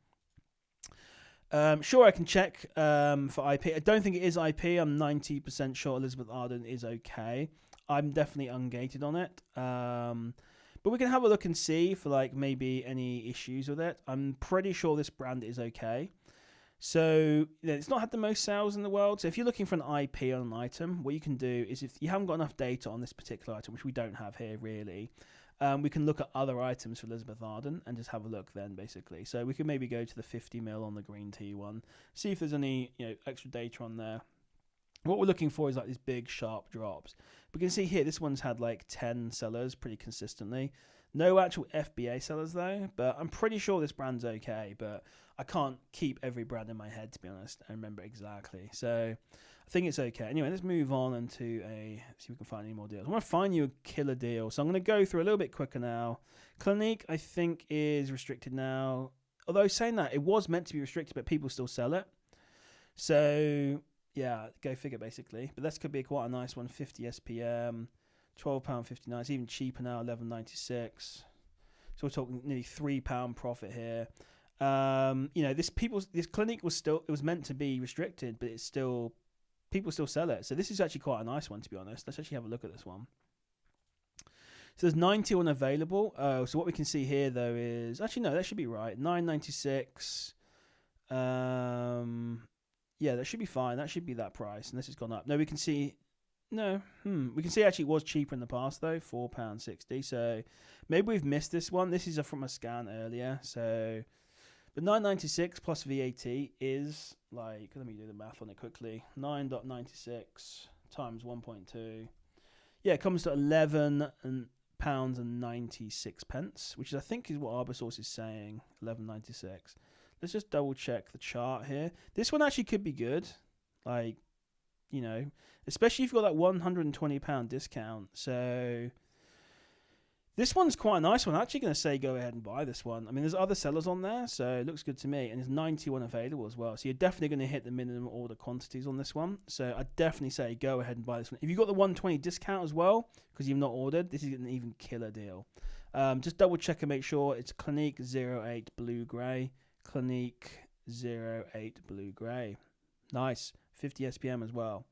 S1: sure, I can check for IP. I don't think it is IP. I'm 90% sure Elizabeth Arden is okay. I'm definitely ungated on it. But we can have a look and see for like maybe any issues with it. I'm pretty sure this brand is okay. So it's not had the most sales in the world. So if you're looking for an IP on an item, what you can do is if you haven't got enough data on this particular item, which we don't have here really, we can look at other items for Elizabeth Arden and just have a look then basically. So we could maybe go to the 50ml on the green tea one, see if there's any extra data on there. What we're looking for is like these big sharp drops. We can see here this one's had like 10 sellers pretty consistently. No actual FBA sellers though, but I'm pretty sure this brand's okay, but I can't keep every brand in my head to be honest and remember exactly. So I think it's okay. Anyway, let's move on into see if we can find any more deals. I want to find you a killer deal. So I'm going to go through a little bit quicker now. Clinique I think is restricted now. Although saying that, it was meant to be restricted, but people still sell it. So yeah, go figure basically. But this could be quite a nice one. 50 SPM, £12.59. It's even cheaper now, $11.96. So we're talking nearly £3 profit here. This Clinique was meant to be restricted, but people still sell it. So this is actually quite a nice one to be honest. Let's actually have a look at this one. So there's 91 available. So what we can see here though is actually no, that should be right. $9.96. Yeah, that should be fine. That should be that price, unless it's gone up. No, we can see. No, we can see actually it was cheaper in the past though, £4.60. So maybe we've missed this one. This is from a scan earlier. So, but $9.96 plus VAT is like. Let me do the math on it quickly. 9.96 times 1.2. Yeah, it comes to £11.96, which I think is what Arbisource is saying. 11.96. Let's just double check the chart here. This one actually could be good. Like, especially if you've got that £120 discount. So this one's quite a nice one. I'm actually going to say go ahead and buy this one. I mean, there's other sellers on there, so it looks good to me. And there's 91 available as well. So you're definitely going to hit the minimum order quantities on this one. So I'd definitely say go ahead and buy this one. If you've got the 120 discount as well, because you've not ordered, this is an even killer deal. Just double check and make sure it's Clinique 08 Blue Grey. Clinique 08 Blue Grey. Nice. 50 SPM as well.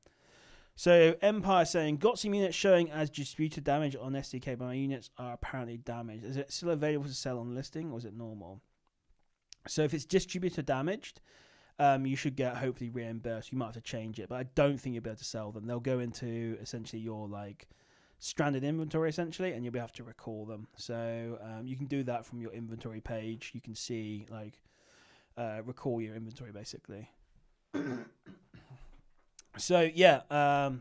S1: So Empire saying, got some units showing as disputed damage on SDK, but my units are apparently damaged. Is it still available to sell on listing or is it normal? So if it's distributor damaged, you should get hopefully reimbursed. You might have to change it, but I don't think you'll be able to sell them. They'll go into essentially your like stranded inventory essentially, and you'll be able to recall them. So you can do that from your inventory page. You can see like recall your inventory basically. So yeah,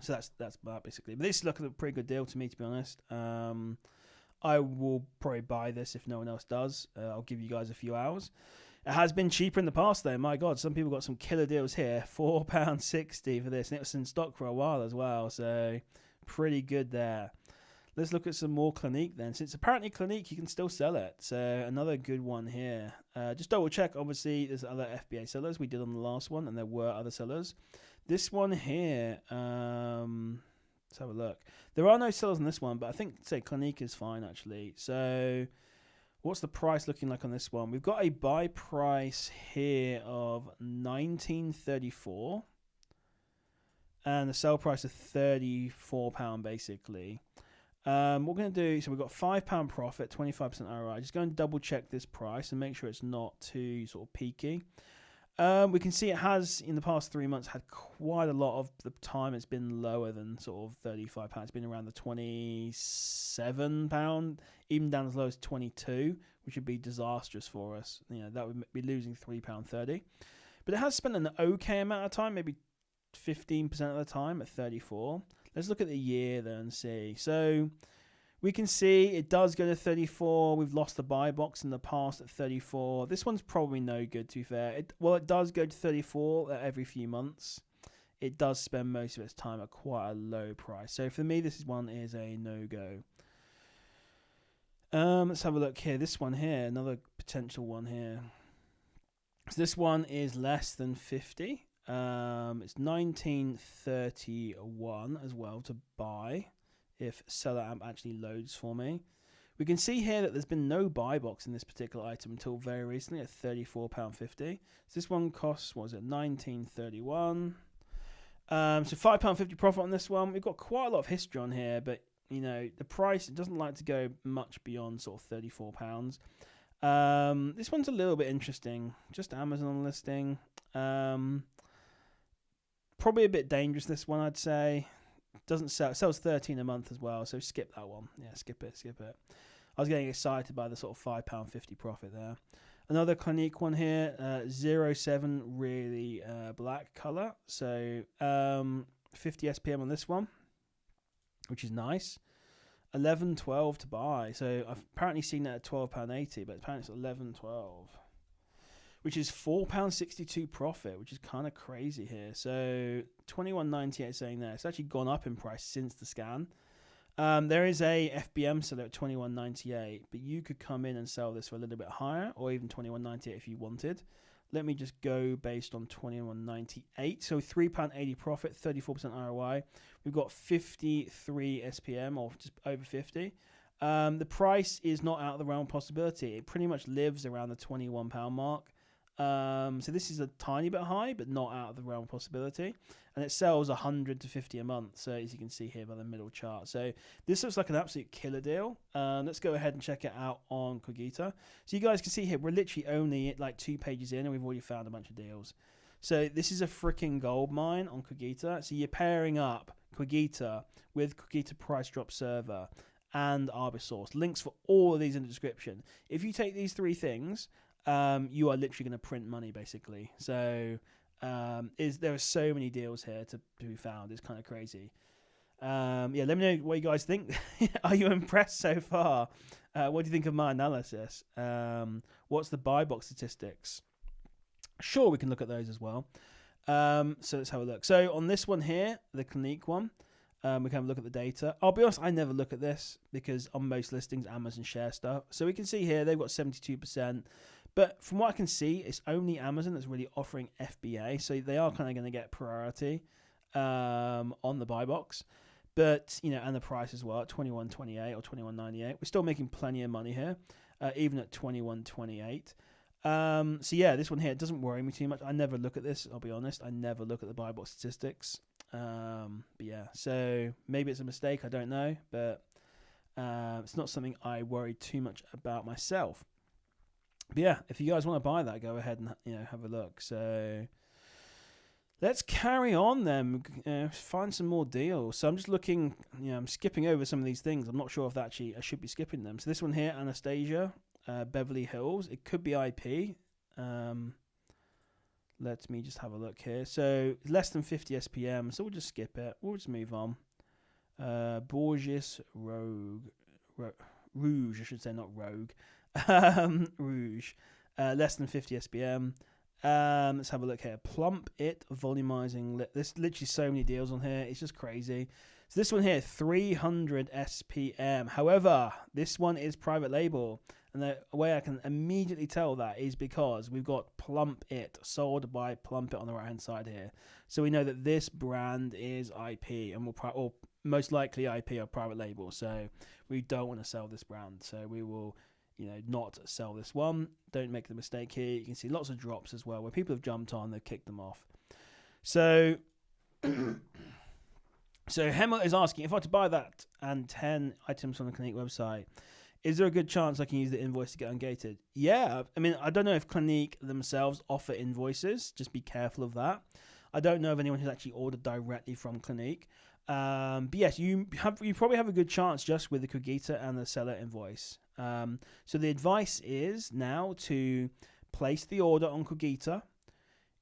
S1: so that's that basically. But this looks like a pretty good deal to me, to be honest. I will probably buy this if no one else does. I'll give you guys a few hours. It has been cheaper in the past though. My God, some people got some killer deals here. £4.60 for this, and it was in stock for a while as well. So pretty good there. Let's look at some more Clinique then. Since apparently Clinique, you can still sell it. So another good one here. Just double check. Obviously, there's other FBA sellers. We did on the last one, and there were other sellers. This one here, let's have a look. There are no sellers on this one, but I think, say, Clinique is fine, actually. So What's the price looking like on this one? We've got a buy price here of 19.34 and the sell price of £34 basically. What we're going to do, so we've got £5 profit, 25% ROI. Just go and double check this price and make sure it's not too sort of peaky. We can see it has, in the past 3 months, had quite a lot of the time it's been lower than sort of £35. It's been around the £27, even down as low as 22, which would be disastrous for us. You know, that would be losing £3.30. But it has spent an okay amount of time, maybe 15% of the time at 34. Let's look at the year then and see. So we can see it does go to 34. We've lost the buy box in the past at 34. This one's probably no good, to be fair. It does go to 34 every few months. It does spend most of its time at quite a low price. So for me, this one is a no-go. Let's have a look here. This one here, another potential one here. So this one is less than 50. It's 19.31 as well to buy if seller amp actually loads for me. We can see here that there's been no buy box in this particular item until very recently at £34.50. So this one costs, what was it, 19.31. So £5.50 profit on this one. We've got quite a lot of history on here, but you know the price, it doesn't like to go much beyond sort of £34. This one's a little bit interesting. Just Amazon listing. Probably a bit dangerous, this one, I'd say. Doesn't sell. It sells 13 a month as well, so skip that one. Yeah, skip it. I was getting excited by the sort of £5.50 profit there. Another Clinique one here, 07 really black colour. So 50 SPM on this one, which is nice. 11.12 to buy. So I've apparently seen that at £12.80, but apparently it's 11.12. Which is £4.62 profit, which is kind of crazy here. So $21.98 saying there. It's actually gone up in price since the scan. There is a FBM seller at $21.98, but you could come in and sell this for a little bit higher, or even $21.98 if you wanted. Let me just go based on $21.98. So £3.80 profit, 34% ROI. We've got 53 SPM, or just over 50. The price is not out of the realm of possibility. It pretty much lives around the £21 mark. So this is a tiny bit high, but not out of the realm of possibility. And it sells 100 to 50 a month. So as you can see here by the middle chart. So this looks like an absolute killer deal. Let's go ahead and check it out on Qogita. So you guys can see here, we're literally only like 2 pages in and we've already found a bunch of deals. So this is a freaking gold mine on Qogita. So you're pairing up Qogita with Qogita Price Drop Server and Arbisource. Links for all of these in the description. If you take these 3 things, you are literally going to print money basically. So there are so many deals here to be found. It's kind of crazy. Yeah, let me know what you guys think. Are you impressed so far? What do you think of my analysis? What's the buy box statistics? Sure, we can look at those as well. So let's have a look. So on this one here, the Clinique one, we can have a look at the data. I'll be honest, I never look at this because on most listings, Amazon share stuff. So we can see here they've got 72%. But from what I can see, it's only Amazon that's really offering FBA. So they are kind of going to get priority on the buy box. But, you know, and the price as well at $21.28 or $21.98. We're still making plenty of money here, even at $21.28. So yeah, this one here, it doesn't worry me too much. I never look at this, I'll be honest. I never look at the buy box statistics. But yeah, so maybe it's a mistake, I don't know. But it's not something I worry too much about myself. But yeah, if you guys want to buy that, go ahead and have a look. So let's carry on then. Find some more deals. So I'm just looking. I'm skipping over some of these things. I'm not sure if I should be skipping them. So this one here, Anastasia, Beverly Hills. It could be IP. Let me just have a look here. So less than 50 SPM. So we'll just skip it. We'll just move on. Borges Rouge, I should say, not Rogue. Rouge, less than 50 SPM. Let's have a look here. Plump It, volumizing. There's literally so many deals on here. It's just crazy. So this one here, 300 SPM. However, this one is private label. And the way I can immediately tell that is because we've got Plump It, sold by Plump It on the right-hand side here. So we know that this brand is IP and or most likely IP or private label. So we don't want to sell this brand. So we will not sell this one. Don't make the mistake here. You can see lots of drops as well where people have jumped on, they've kicked them off. So Hemel is asking, if I were to buy that and 10 items from the Clinique website, is there a good chance I can use the invoice to get ungated? Yeah, I mean, I don't know if Clinique themselves offer invoices. Just be careful of that. I don't know of anyone who's actually ordered directly from Clinique. But yes, you probably have a good chance just with the Qogita and the seller invoice. So the advice is now to place the order on Qogita.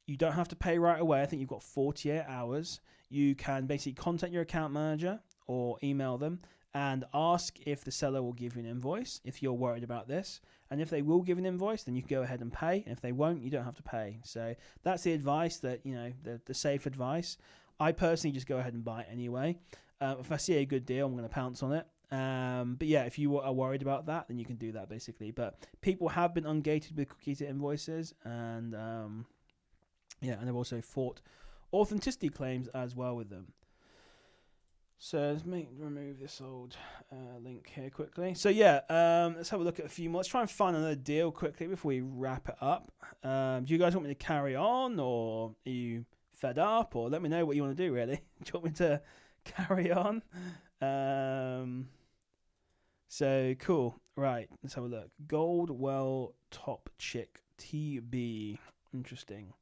S1: You don't have to pay right away. I think you've got 48 hours. You can basically contact your account manager or email them and ask if the seller will give you an invoice if you're worried about this. And if they will give an invoice, then you can go ahead and pay. And if they won't, you don't have to pay. So that's the advice that, the safe advice. I personally just go ahead and buy it anyway. If I see a good deal, I'm going to pounce on it. But yeah, if you are worried about that, then you can do that basically. But people have been ungated with Qogita invoices, and and they've also fought authenticity claims as well with them. So let's remove this old link here quickly. So yeah, let's have a look at a few more. Let's try and find another deal quickly before we wrap it up. Do you guys want me to carry on, or are you fed up, or let me know what you want to do really? Do you want me to carry on? So cool. Right, let's have a look. Goldwell Top Chick TB. Interesting.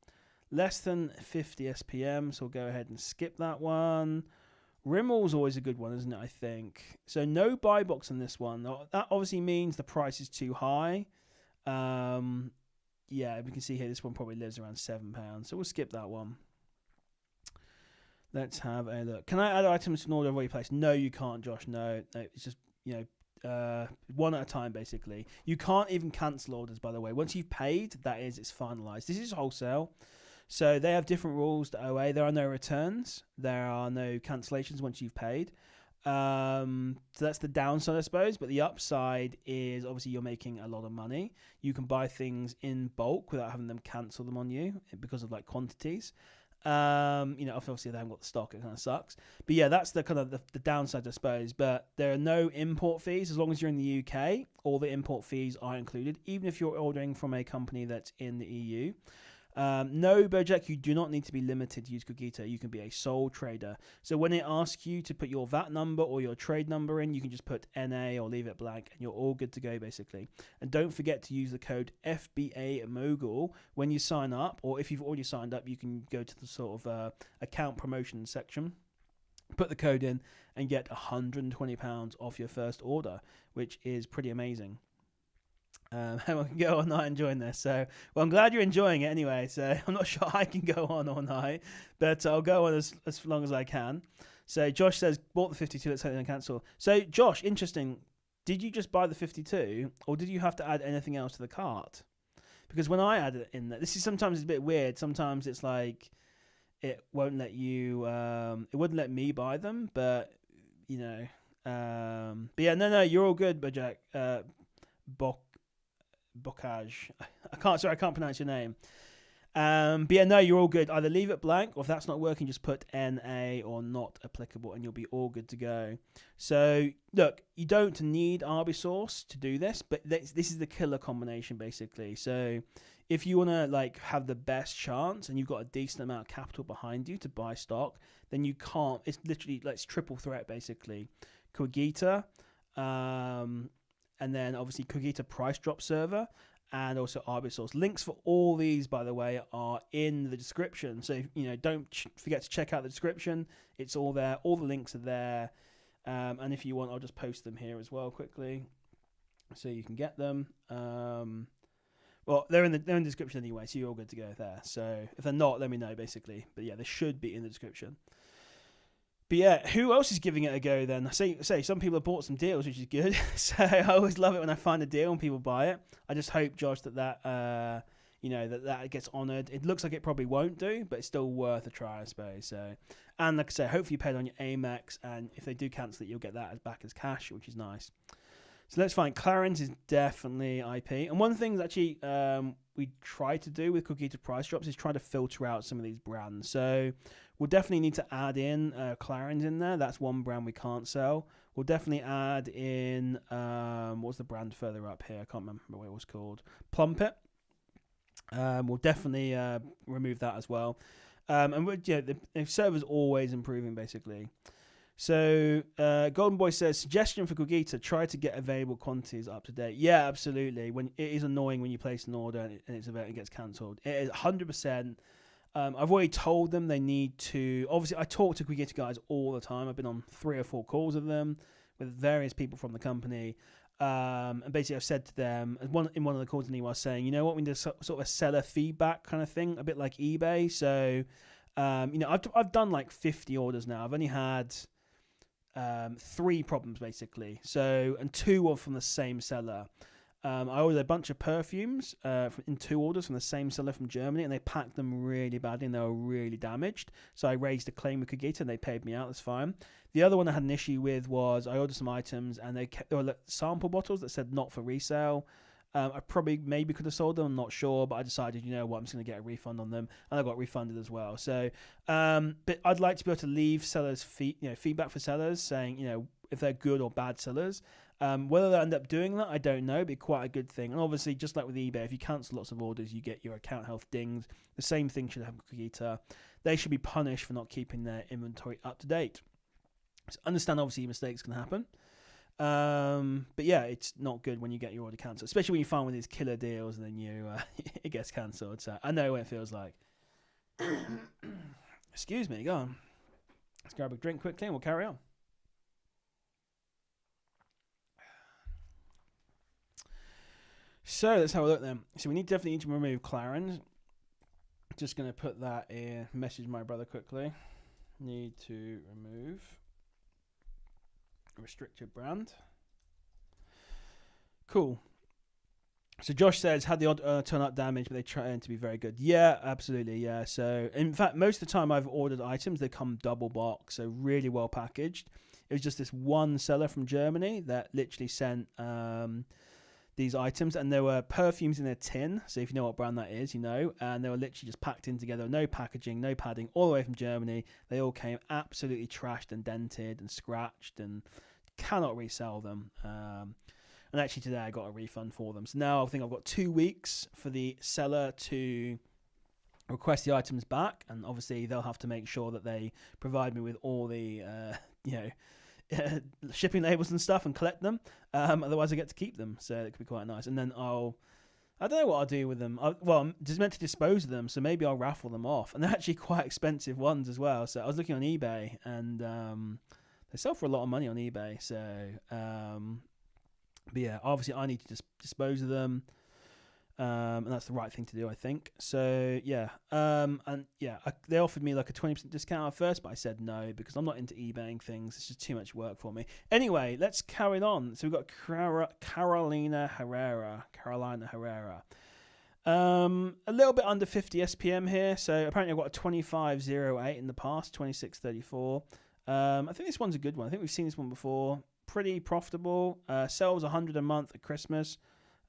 S1: Less than 50 SPM, so we'll go ahead and skip that one. Rimmel's always a good one, isn't it, I think? So no buy box on this one. That obviously means the price is too high. Yeah, we can see here this one probably lives around £7, so we'll skip that one. Let's have a look. Can I add items to an order I've already placed? No, you can't, Josh. No, it's just, one at a time, basically. You can't even cancel orders, by the way. Once you've paid, it's finalized. This is wholesale. So they have different rules to OA. There are no returns. There are no cancellations once you've paid. So that's the downside, I suppose. But the upside is obviously you're making a lot of money. You can buy things in bulk without having them cancel them on you because of quantities. Obviously they haven't got the stock. It kind of sucks. But yeah, that's the kind of the downside, I suppose. But there are no import fees as long as you're in the UK. All the import fees are included, even if you're ordering from a company that's in the EU. No, Bojack, you do not need to be limited to use Qogita. You can be a sole trader. So when it asks you to put your VAT number or your trade number in, you can just put NA or leave it blank, and you're all good to go, basically. And don't forget to use the code FBA Mogul when you sign up, or if you've already signed up, you can go to the sort of account promotion section, put the code in, and get £120 off your first order, which is pretty amazing. Everyone can go all night enjoying this. So, well, I'm glad you're enjoying it anyway. So I'm not sure I can go on all night, but I'll go on as long as I can. So Josh says, bought the 52, let's hope they don't cancel. So Josh, interesting. Did you just buy the 52, or did you have to add anything else to the cart? Because when I add it in there, this is sometimes a bit weird. Sometimes it's like it won't let you, it wouldn't let me buy them, but but yeah, no, you're all good, Bojack. Bocage. I can't pronounce your name. But yeah, no, you're all good. Either leave it blank, or if that's not working, just put NA or not applicable, and you'll be all good to go. So look, you don't need Arbisource to do this, but this is the killer combination, basically. So if you want to have the best chance and you've got a decent amount of capital behind you to buy stock, then you can't. It's literally it's triple threat, basically. Qogita, and then obviously Qogita price drop server, and also Arbisource. Links for all these, by the way, are in the description. So don't forget to check out the description. It's all there. All the links are there. And if you want, I'll just post them here as well quickly, so you can get them. Well, they're in the description anyway, so you're all good to go there. So if they're not, let me know, basically. But yeah, they should be in the description. But yeah, who else is giving it a go then? I say some people have bought some deals, which is good. So I always love it when I find a deal and people buy it. I just hope, Josh, that gets honoured. It looks like it probably won't do, but it's still worth a try, I suppose. So, and like I say, hopefully you paid on your Amex, and if they do cancel it, you'll get that back as cash, which is nice. So let's find. Clarence is definitely IP. And one thing that actually we try to do with Qogita price drops is try to filter out some of these brands. So we'll definitely need to add in Clarins in there. That's one brand we can't sell. We'll definitely add in what's the brand further up here? I can't remember what it was called. Plumpet. We'll definitely remove that as well. And the server's always improving, basically. So Golden Boy says, suggestion for Qogita, try to get available quantities up to date. Yeah, absolutely. When it is annoying when you place an order and it's about it gets cancelled. It is 100%. I've already told them they need to. Obviously, I talk to Qogita guys all the time. I've been on 3 or 4 calls with them, with various people from the company. And basically, I've said to them in one of the calls, and I was saying, you know what, we need sort of a seller feedback kind of thing, a bit like eBay. So, I've done like 50 orders now. I've only had 3 problems basically. So, and 2 were from the same seller. I ordered a bunch of perfumes in 2 orders from the same seller from Germany, and they packed them really badly and they were really damaged. So I raised a claim with Qogita and they paid me out. That's fine. The other one I had an issue with was I ordered some items and there were sample bottles that said not for resale. I maybe could have sold them, I'm not sure, but I decided, you know what, I'm just going to get a refund on them, and I got refunded as well. So, but I'd like to be able to leave sellers feedback for sellers saying, you know, if they're good or bad sellers. Whether they end up doing that, I don't know. It'd be quite a good thing. And obviously, just like with eBay, if you cancel lots of orders, you get your account health dinged. The same thing should happen with Qogita. They should be punished for not keeping their inventory up to date. So understand, obviously, mistakes can happen. But yeah, it's not good when you get your order cancelled, especially when you find one of these killer deals and then it gets cancelled. So I know what it feels like. Excuse me, go on. Let's grab a drink quickly and we'll carry on. So let's have a look then. So we definitely need to remove Clarins. Just going to put that in. Message my brother quickly. Need to remove restricted brand. Cool. So Josh says, had the odd turn-up damage, but they try to be very good. Yeah, absolutely, yeah. So, in fact, most of the time I've ordered items, they come double box, so really well packaged. It was just this one seller from Germany that literally sent these items, and there were perfumes in a tin, so if you know what brand that is, you know, and they were literally just packed in together, no packaging, no padding, all the way from Germany. They all came absolutely trashed and dented and scratched, and cannot resell them. And actually today I got a refund for them. So now I think I've got 2 weeks for the seller to request the items back, and obviously they'll have to make sure that they provide me with all the shipping labels and stuff and collect them. Otherwise I get to keep them, so it could be quite nice. And then I don't know what I'll do with them. I'm just meant to dispose of them, so maybe I'll raffle them off. And they're actually quite expensive ones as well. So I was looking on eBay, and they sell for a lot of money on eBay. So but yeah, obviously I need to just dispose of them, and that's the right thing to do, I think. So yeah, they offered me like a 20% discount at first, but I said no because I'm not into eBaying things. It's just too much work for me. Anyway, let's carry on. So we've got Carolina Herrera. A little bit under 50 SPM here. So apparently I've got a 2508 in the past, 2634. I think this one's a good one. I think we've seen this one before. Pretty profitable. Sells 100 a month at Christmas,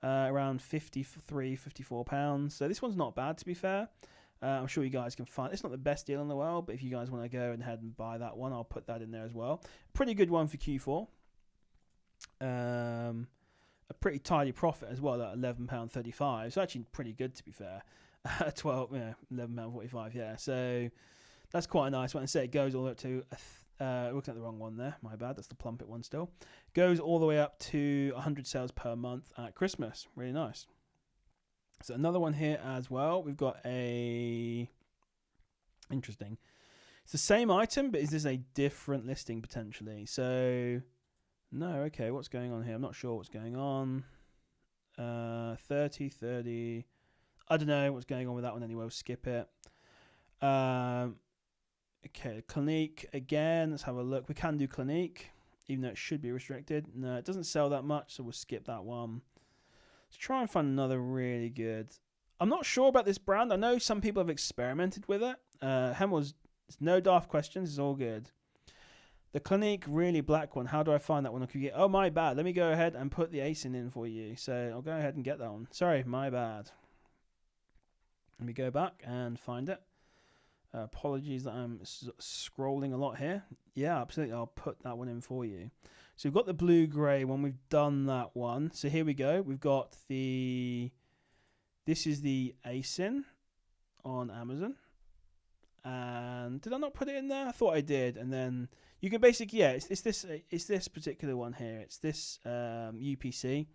S1: around 53, 54 pounds. So this one's not bad, to be fair. I'm sure you guys can find. It's not the best deal in the world, but if you guys want to go ahead and buy that one, I'll put that in there as well. Pretty good one for Q4. A pretty tidy profit as well at £11.35. So actually pretty good, to be fair. £11.45. Yeah. So that's quite a nice one. I say it goes all the way up to. Looking at the wrong one there, my bad, that's the Plumpet one still. Goes all the way up to 100 sales per month at Christmas. Really nice. So another one here as well. We've got interesting. It's the same item, but is this a different listing potentially? So, no, okay, what's going on here? I'm not sure what's going on. 30. I don't know what's going on with that one anyway. We'll skip it. Okay, Clinique again. Let's have a look. We can do Clinique, even though it should be restricted. No, it doesn't sell that much, so we'll skip that one. Let's try and find another really good. I'm not sure about this brand. I know some people have experimented with it. It's no daft questions. It's all good. The Clinique really black one. How do I find that one? Oh, my bad. Let me go ahead and put the ASIN in for you. So I'll go ahead and get that one. Sorry, my bad. Let me go back and find it. Apologies that I'm scrolling a lot here. Yeah, absolutely. I'll put that one in for you. So we've got the blue-grey one. We've done that one. So here we go. We've got the... This is the ASIN on Amazon. And did I not put it in there? I thought I did. And then you can basically... Yeah, it's this particular one here. It's this UPC.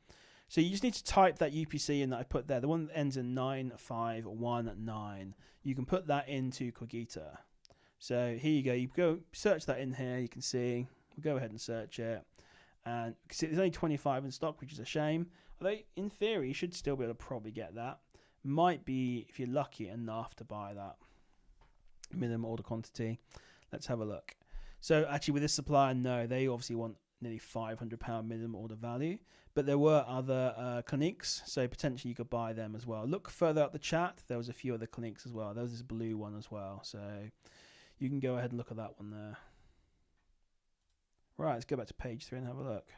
S1: So you just need to type that UPC in that I put there. The one that ends in 9519. You can put that into Qogita. So here you go. You go search that in here. You can see. We'll go ahead and search it. And see, there's only 25 in stock, which is a shame. Although in theory, you should still be able to probably get that. Might be, if you're lucky enough, to buy that minimum order quantity. Let's have a look. So actually with this supplier, no, they obviously want nearly £500 minimum order value. But there were other cliniques, so potentially you could buy them as well. Look further up the chat. There was a few other cliniques as well. There was this blue one as well. So you can go ahead and look at that one there. Right, let's go back to page 3 and have a look.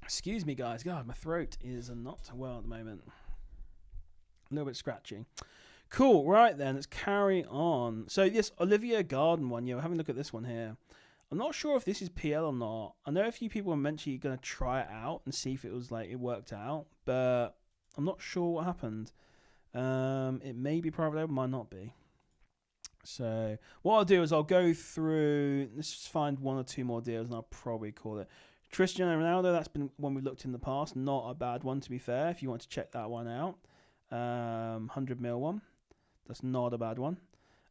S1: Excuse me, guys. God, my throat is not well at the moment. A little bit scratchy. Cool. Right then, let's carry on. So this Olivia Garden one, we're having a look at this one here. I'm not sure if this is PL or not. I know a few people were mentioning going to try it out and see if it was like it worked out, but I'm not sure what happened. It may be private label, might not be. So what I'll do is I'll go through. Let's just find one or two more deals, and I'll probably call it Cristiano Ronaldo. That's been one we looked in the past. Not a bad one, to be fair. If you want to check that one out, 100 mil one. That's not a bad one.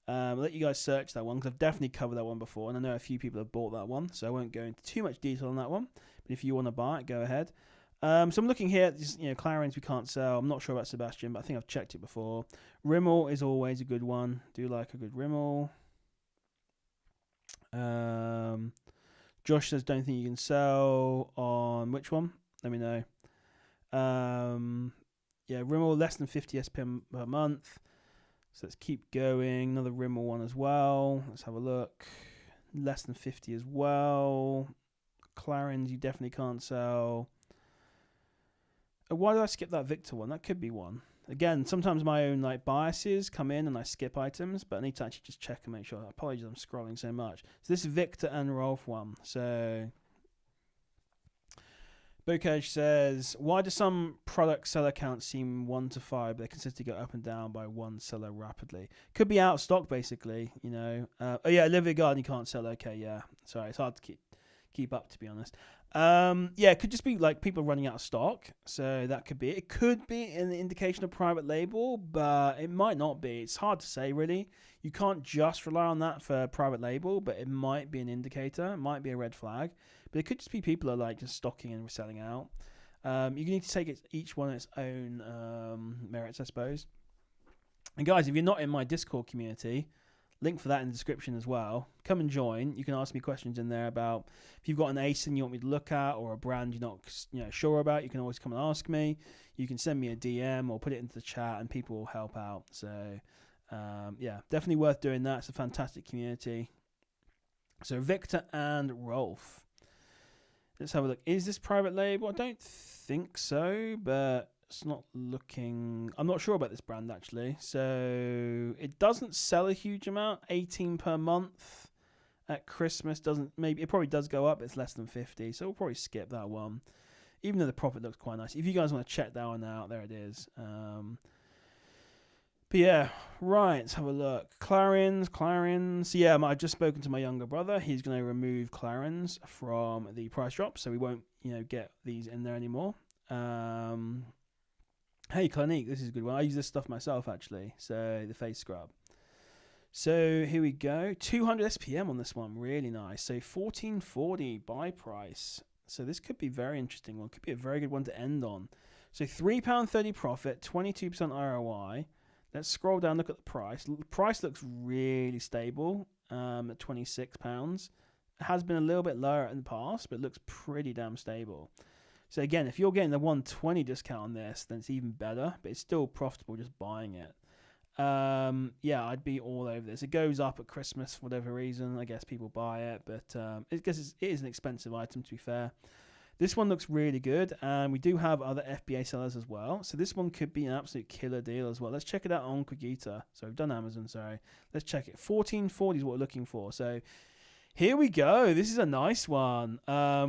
S1: I'll let you guys search that one because I've definitely covered that one before, and I know a few people have bought that one, so I won't go into too much detail on that one. But if you want to buy it, go ahead. So I'm looking here at this, Clarins we can't sell. I'm not sure about Sebastian, but I think I've checked it before. Rimmel is always a good one. Do like a good Rimmel. Josh says don't think you can sell on which one? Let me know. Yeah, Rimmel less than 50 SPM per month. So let's keep going. Another Rimmel one as well. Let's have a look. Less than 50 as well. Clarins you definitely can't sell. Why did I skip that Victor one? That could be one. Again, sometimes my own biases come in and I skip items, but I need to actually just check and make sure. Apologies, I'm scrolling so much. So this is Victor and Rolf one. So Bokej says, why do some product seller counts seem 1 to 5, but they consistently go up and down by one seller rapidly? Could be out of stock, basically, Oh, yeah, Olivia Garden, you can't sell. Okay, yeah. Sorry, it's hard to keep up, to be honest. Yeah, it could just be people running out of stock. So that could be it. It could be an indication of private label, but it might not be. It's hard to say, really. You can't just rely on that for private label, but it might be an indicator. It might be a red flag. But it could just be people are just stocking and reselling out. You need to take each one its own merits, I suppose. And guys, if you're not in my Discord community, link for that in the description as well. Come and join. You can ask me questions in there about if you've got an ASIN you want me to look at or a brand you're not sure about. You can always come and ask me. You can send me a DM or put it into the chat, and people will help out. So yeah, definitely worth doing that. It's a fantastic community. So Victor and Rolf. Let's have a look. Is this private label? I don't think so, but it's not looking... I'm not sure about this brand, actually. So it doesn't sell a huge amount. 18 per month at Christmas. Maybe it probably does go up. It's less than 50. So we'll probably skip that one. Even though the profit looks quite nice. If you guys want to check that one out, there it is. But yeah, right, let's have a look. Clarins. Yeah, I've just spoken to my younger brother. He's going to remove Clarins from the price drop, so we won't, get these in there anymore. Hey, Clinique, this is a good one. I use this stuff myself, actually. So the face scrub. So here we go. 200 SPM on this one, really nice. So 1440 buy price. So this could be very interesting one. Could be a very good one to end on. So £3.30 profit, 22% ROI. Let's scroll down, look at the price. The price looks really stable at £26. It has been a little bit lower in the past, but it looks pretty damn stable. So again, if you're getting the 120 discount on this, then it's even better, but it's still profitable just buying it. Yeah, I'd be all over this. It goes up at Christmas for whatever reason. I guess people buy it, but it is an expensive item, to be fair. This one looks really good, and we do have other FBA sellers as well. So this one could be an absolute killer deal as well. Let's check it out on Qogita. So we've done Amazon, sorry. Let's check it. 1440 is what we're looking for. So here we go. This is a nice one.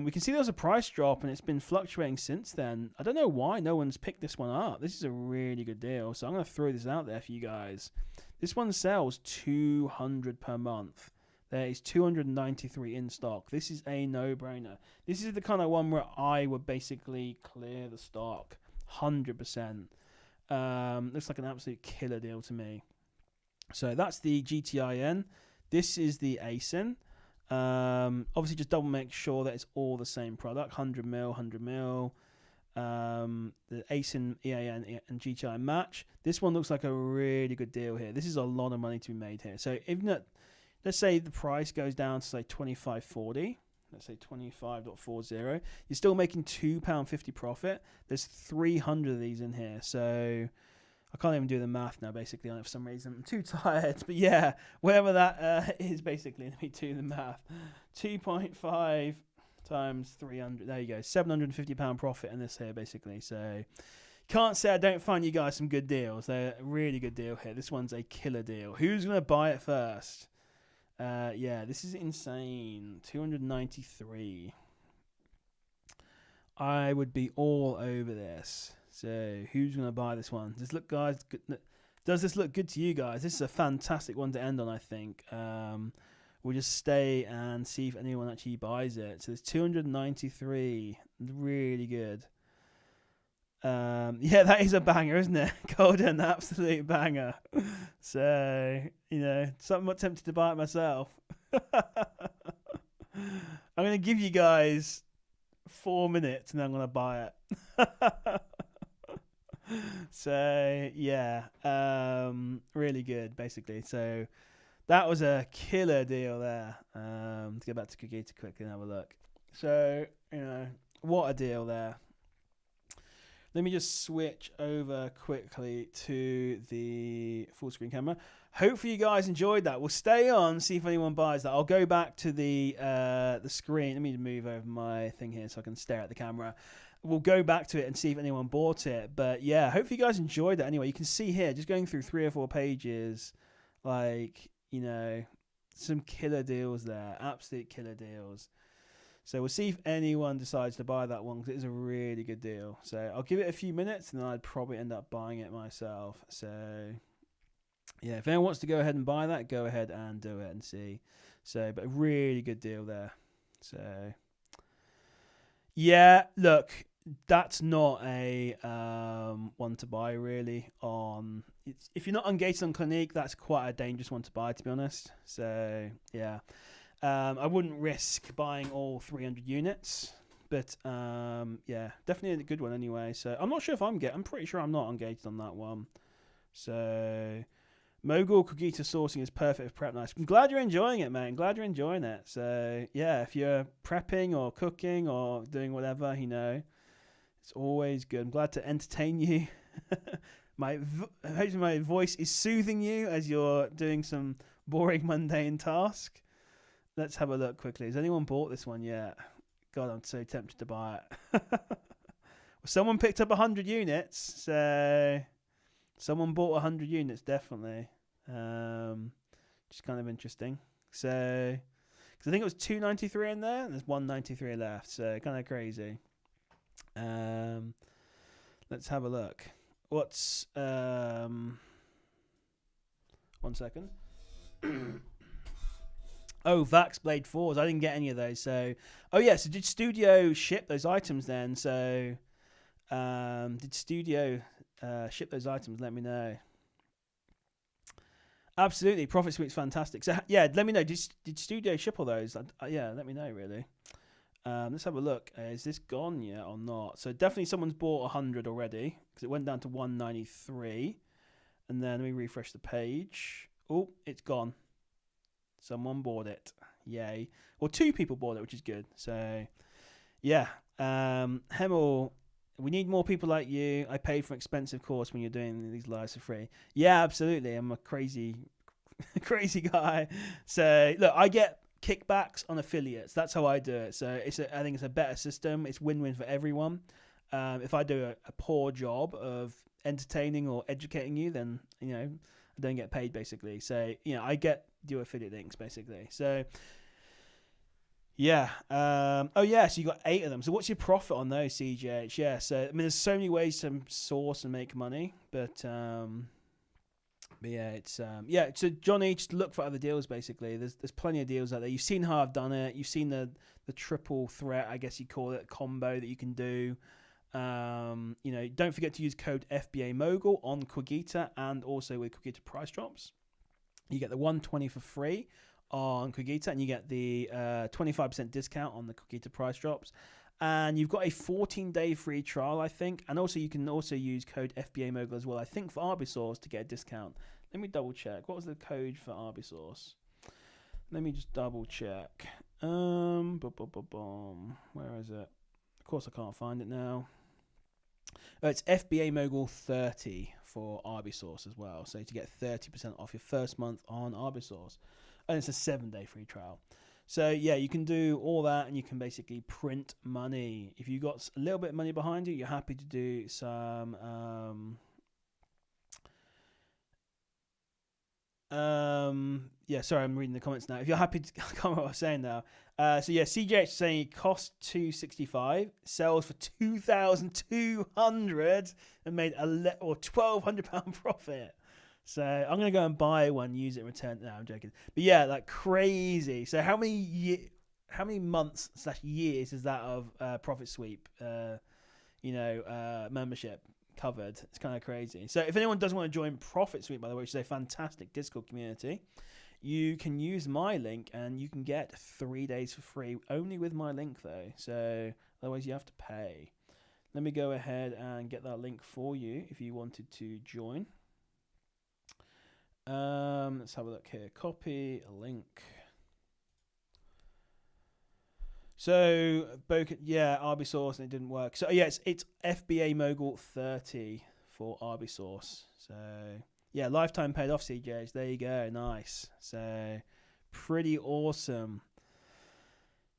S1: We can see there's a price drop, and it's been fluctuating since then. I don't know why no one's picked this one up. This is a really good deal. So I'm going to throw this out there for you guys. This one sells 200 per month. There is 293 in stock. This is a no-brainer. This is the kind of one where I would basically clear the stock 100%. Looks like an absolute killer deal to me. So that's the GTIN. This is the ASIN. Obviously, just double make sure that it's all the same product. 100 mil, 100 mil. The ASIN, EAN, and GTI match. This one looks like a really good deal here. This is a lot of money to be made here. So even at, let's say the price goes down to say 25.40. Let's say 25.40. You're still making £2.50 profit. There's 300 of these in here. So I can't even do the math now, basically, on it for some reason. I'm too tired. But yeah, whatever that is, basically, let me do the math. 2.5 times 300. There you go. £750 profit in this here, basically. So can't say I don't find you guys some good deals. They're a really good deal here. This one's a killer deal. Who's going to buy it first? Yeah, this is insane. 293. I would be all over this. So who's going to buy this one? Does this look, guys? Does this look good to you guys? This is a fantastic one to end on, I think. We'll just stay and see if anyone actually buys it. So there's 293. Really good. Yeah, that is a banger, isn't it? Golden, absolute banger. So, you know, somewhat tempted to buy it myself. I'm going to give you guys 4 minutes and then I'm going to buy it. So, yeah, really good, basically. So that was a killer deal there. Let's get back to Qogita quickly and have a look. So, you know, what a deal there. Let me just switch over quickly to the full screen camera. Hopefully you guys enjoyed that. We'll stay on, see if anyone buys that. I'll go back to the screen. Let me move over my thing here so I can stare at the camera. We'll go back to it and see if anyone bought it. But yeah, hopefully you guys enjoyed that anyway. You can see here, just going through 3 or 4 pages, like, you know, some killer deals there. Absolute killer deals. So we'll see if anyone decides to buy that one because it is a really good deal. So I'll give it a few minutes and then I'd probably end up buying it myself. So yeah, if anyone wants to go ahead and buy that, go ahead and do it and see. So, but a really good deal there. So yeah, look, that's not a one to buy really. If you're not ungated on Clinique, that's quite a dangerous one to buy, to be honest. So yeah. I wouldn't risk buying all 300 units, but yeah, definitely a good one anyway. So I'm not sure if I'm pretty sure I'm not ungated on that one. So Mogul Qogita sourcing is perfect for prep nights. I'm glad you're enjoying it, mate. I'm glad you're enjoying it. So yeah, if you're prepping or cooking or doing whatever, you know, it's always good. I'm glad to entertain you. Hopefully my voice is soothing you as you're doing some boring, mundane task. Let's have a look quickly. Has anyone bought this one yet? God, I'm so tempted to buy it. Well, someone picked up 100 units. So someone bought 100 units, definitely. Just kind of interesting. So, because I think it was 293 in there, and there's 193 left. So kind of crazy. Let's have a look. What's 1 second. Oh, Vax Blade 4s. I didn't get any of those. So, oh yeah. So did Studio ship those items then? So, did Studio ship those items? Let me know. Absolutely, Profit Suite's fantastic. So yeah, let me know. Did Studio ship all those? Yeah, let me know really. Let's have a look. Is this gone yet or not? So definitely someone's bought 100 already because it went down to 193. And then let me refresh the page. Oh, it's gone. Someone bought it. Yay. Well, 2 people bought it, which is good. So, yeah. Hemel, we need more people like you. I paid for an expensive course when you're doing these lives for free. Yeah, absolutely. I'm a crazy guy. So, look, I get kickbacks on affiliates. That's how I do it. So I think it's a better system. It's win-win for everyone. If I do a poor job of entertaining or educating you, then I don't get paid basically. So I get your affiliate links basically. So yeah. So you got 8 of them. So what's your profit on those, CJH? Yeah. So I mean, there's so many ways to source and make money, but yeah, it's So Johnny, just look for other deals. Basically, there's plenty of deals out there. You've seen how I've done it. You've seen the triple threat, I guess you call it, combo that you can do. Don't forget to use code FBA Mogul on Qogita and also with Qogita price drops. You get the 120 for free on Qogita, and you get the 25% discount on the Qogita price drops. And you've got a 14-day free trial, I think. And also, you can also use code FBA Mogul as well, I think, for Arbisource to get a discount. Let me double check. What was the code for Arbisource? Let me just double check. Where is it? Of course, I can't find it now. It's FBA Mogul 30 for Arbisource as well. So to get 30% off your first month on Arbisource. And it's a 7-day free trial. So yeah, you can do all that, and you can basically print money. If you got a little bit of money behind you, you're happy to do some. Sorry, I'm reading the comments now. If you're happy to, I can't remember what I was saying now. So yeah, CJH is saying it cost $265, sells for $2,200, and made £1,200 profit. So I'm gonna go and buy one, use it, and return it. No, I'm joking. But yeah, like crazy. So how many months / years is that of Profit Sweep? Membership covered. It's kind of crazy. So if anyone does want to join Profit Sweep, by the way, which is a fantastic Discord community, you can use my link and you can get 3 days for free. Only with my link though. So otherwise you have to pay. Let me go ahead and get that link for you if you wanted to join. Let's have a look here. Copy a link. So, Arbisource, and it didn't work. So, yeah, it's FBA Mogul 30 for Arbisource. So, yeah, lifetime paid off, CJs. There you go. Nice. So, pretty awesome.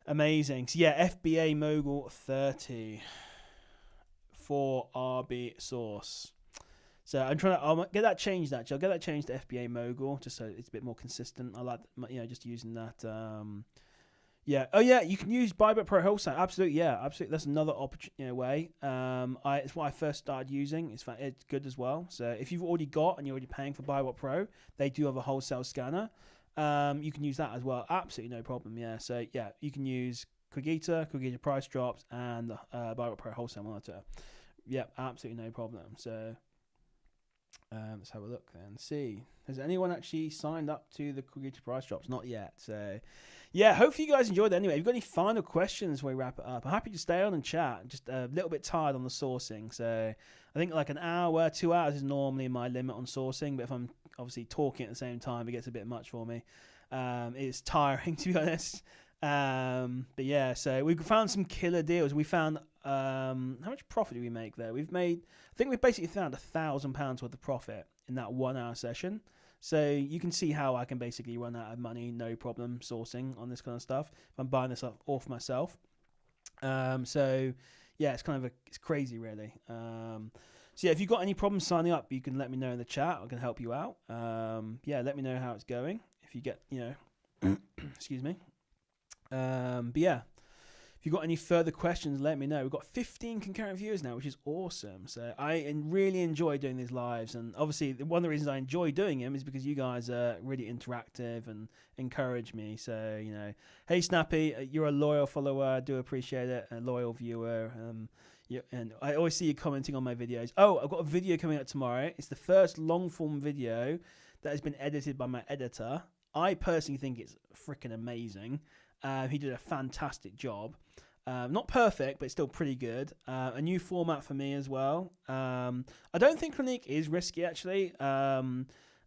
S1: Amazing. So, yeah, FBA Mogul 30 for Arbisource. So I'll get that changed. Actually, I'll get that changed to FBA Mogul just so it's a bit more consistent. I like, just using that. You can use Buy But Pro Wholesale. Absolutely, yeah, absolutely. That's another way. It's what I first started using. It's good as well. So if you've already got and you're already paying for Buy What Pro, they do have a wholesale scanner. You can use that as well. Absolutely no problem. Yeah. So yeah, you can use Qogita price drops, and Buy What Pro Wholesale monitor. Yeah, absolutely no problem. So. Let's have a look and see. Has anyone actually signed up to the Qogita price drops? Not yet. So, yeah, hopefully you guys enjoyed it anyway. If you've got any final questions before we wrap it up, I'm happy to stay on and chat. Just a little bit tired on the sourcing. So, I think like an hour, 2 hours is normally my limit on sourcing. But if I'm obviously talking at the same time, it gets a bit much for me. It's tiring, to be honest. But yeah, so we found some killer deals. We found how much profit did we make there? I think we've basically found £1,000 worth of profit in that 1 hour session. So you can see how I can basically run out of money, no problem sourcing on this kind of stuff. If I'm buying this off myself. So yeah, it's crazy really. So yeah, if you've got any problems signing up, you can let me know in the chat. I can help you out. Let me know how it's going. If you get, excuse me. But yeah, if you've got any further questions, let me know. We've got 15 concurrent viewers now, which is awesome. So I really enjoy doing these lives, and obviously one of the reasons I enjoy doing them is because you guys are really interactive and encourage me. So hey Snappy, you're a loyal follower. I do appreciate it. A loyal viewer. And I always see you commenting on my videos. Oh, I've got a video coming up tomorrow. It's the first long form video that has been edited by my editor. I personally think it's freaking amazing. He did a fantastic job. Not perfect, but still pretty good. A new format for me as well. I don't think Clinique is risky, actually.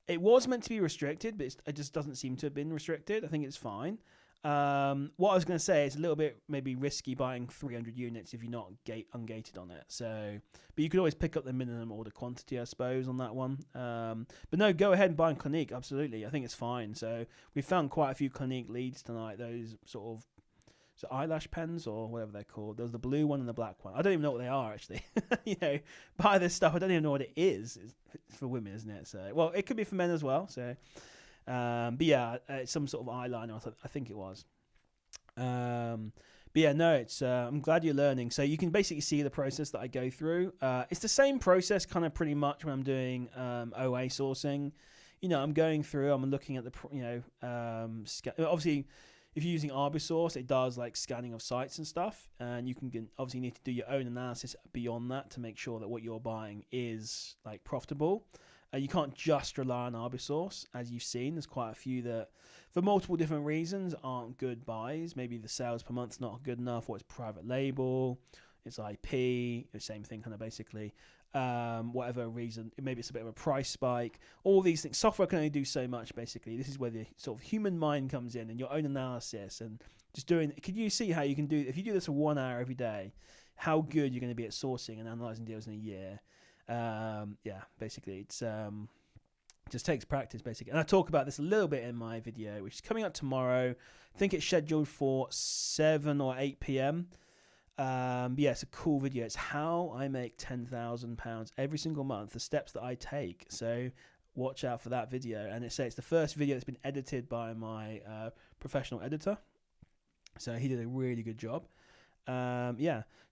S1: It was meant to be restricted, but it just doesn't seem to have been restricted. I think it's fine. What I was going to say is a little bit maybe risky buying 300 units if you're not ungated on it. So, but you could always pick up the minimum order quantity, I suppose, on that one. But no, go ahead and buy Clinique. Absolutely, I think it's fine. So we found quite a few Clinique leads tonight. Those sort of eyelash pens or whatever they're called. There's the blue one and the black one. I don't even know what they are actually. Buy this stuff. I don't even know what it is. It's for women, isn't it? So, well, it could be for men as well. So. But yeah, it's some sort of eyeliner. I think it was. But yeah, no, it's. I'm glad you're learning. So you can basically see the process that I go through. It's the same process, kind of pretty much when I'm doing OA sourcing. I'm going through. I'm looking at the. Obviously, if you're using Arbisource, it does like scanning of sites and stuff, and you can obviously need to do your own analysis beyond that to make sure that what you're buying is like profitable. You can't just rely on Arbisource, as you've seen. There's quite a few that, for multiple different reasons, aren't good buys. Maybe the sales per month's not good enough, or it's private label, it's IP, the same thing kind of basically. Whatever reason, maybe it's a bit of a price spike. All these things. Software can only do so much, basically. This is where the sort of human mind comes in and your own analysis and just doing. Could you see how you can do, if you do this for 1 hour every day, how good you're going to be at sourcing and analyzing deals in a year? Basically it's just takes practice basically, and I talk about this a little bit in my video, which is coming out tomorrow. I think it's scheduled for 7 or 8 p.m. It's a cool video. It's how I make £10,000 every single month, the steps that I take. So watch out for that video. And it's the first video that's been edited by my professional editor, so he did a really good job.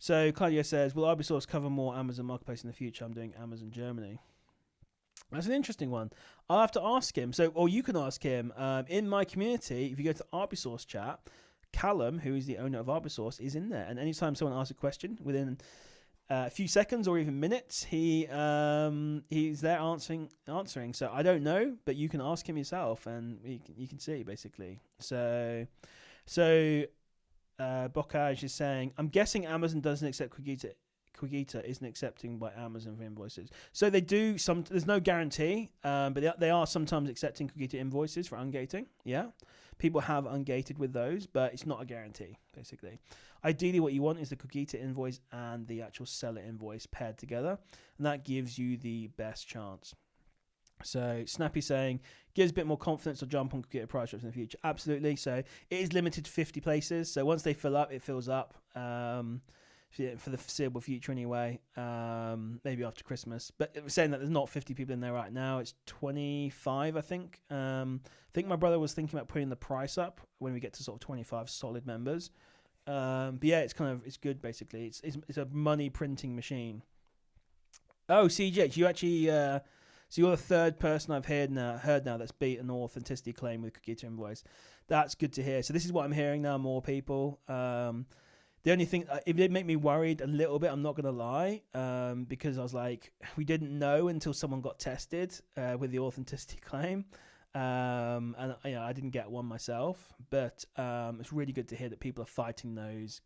S1: So Claudia says, will Arbisource cover more Amazon Marketplace in the future? I'm doing Amazon Germany. That's an interesting one. I'll have to ask him. Or you can ask him. In my community, if you go to Arbisource chat, Callum, who is the owner of Arbisource, is in there. And anytime someone asks a question, within a few seconds or even minutes, he's there answering. So I don't know, but you can ask him yourself, and you can see basically. So. Bocage is saying, I'm guessing Amazon doesn't accept Qogita. Qogita isn't accepting by Amazon for invoices. So they do there's no guarantee, but they are sometimes accepting Qogita invoices for ungating. Yeah. People have ungated with those, but it's not a guarantee, basically. Ideally, what you want is the Qogita invoice and the actual seller invoice paired together, and that gives you the best chance. So Snappy saying, gives a bit more confidence to jump on Qogita price drops in the future. Absolutely. So it is limited to 50 places. So once they fill up, it fills up for the foreseeable future anyway, maybe after Christmas. But it was saying that there's not 50 people in there right now. It's 25, I think. I think my brother was thinking about putting the price up when we get to sort of 25 solid members. But yeah, it's good basically. It's a money printing machine. Oh, CJ, you actually... So you're the third person I've heard now that's beat an authenticity claim with Qogita invoice. That's good to hear. So this is what I'm hearing now, more people. The only thing, it did make me worried a little bit, I'm not going to lie, because I was like, we didn't know until someone got tested with the authenticity claim. And I didn't get one myself, but it's really good to hear that people are fighting those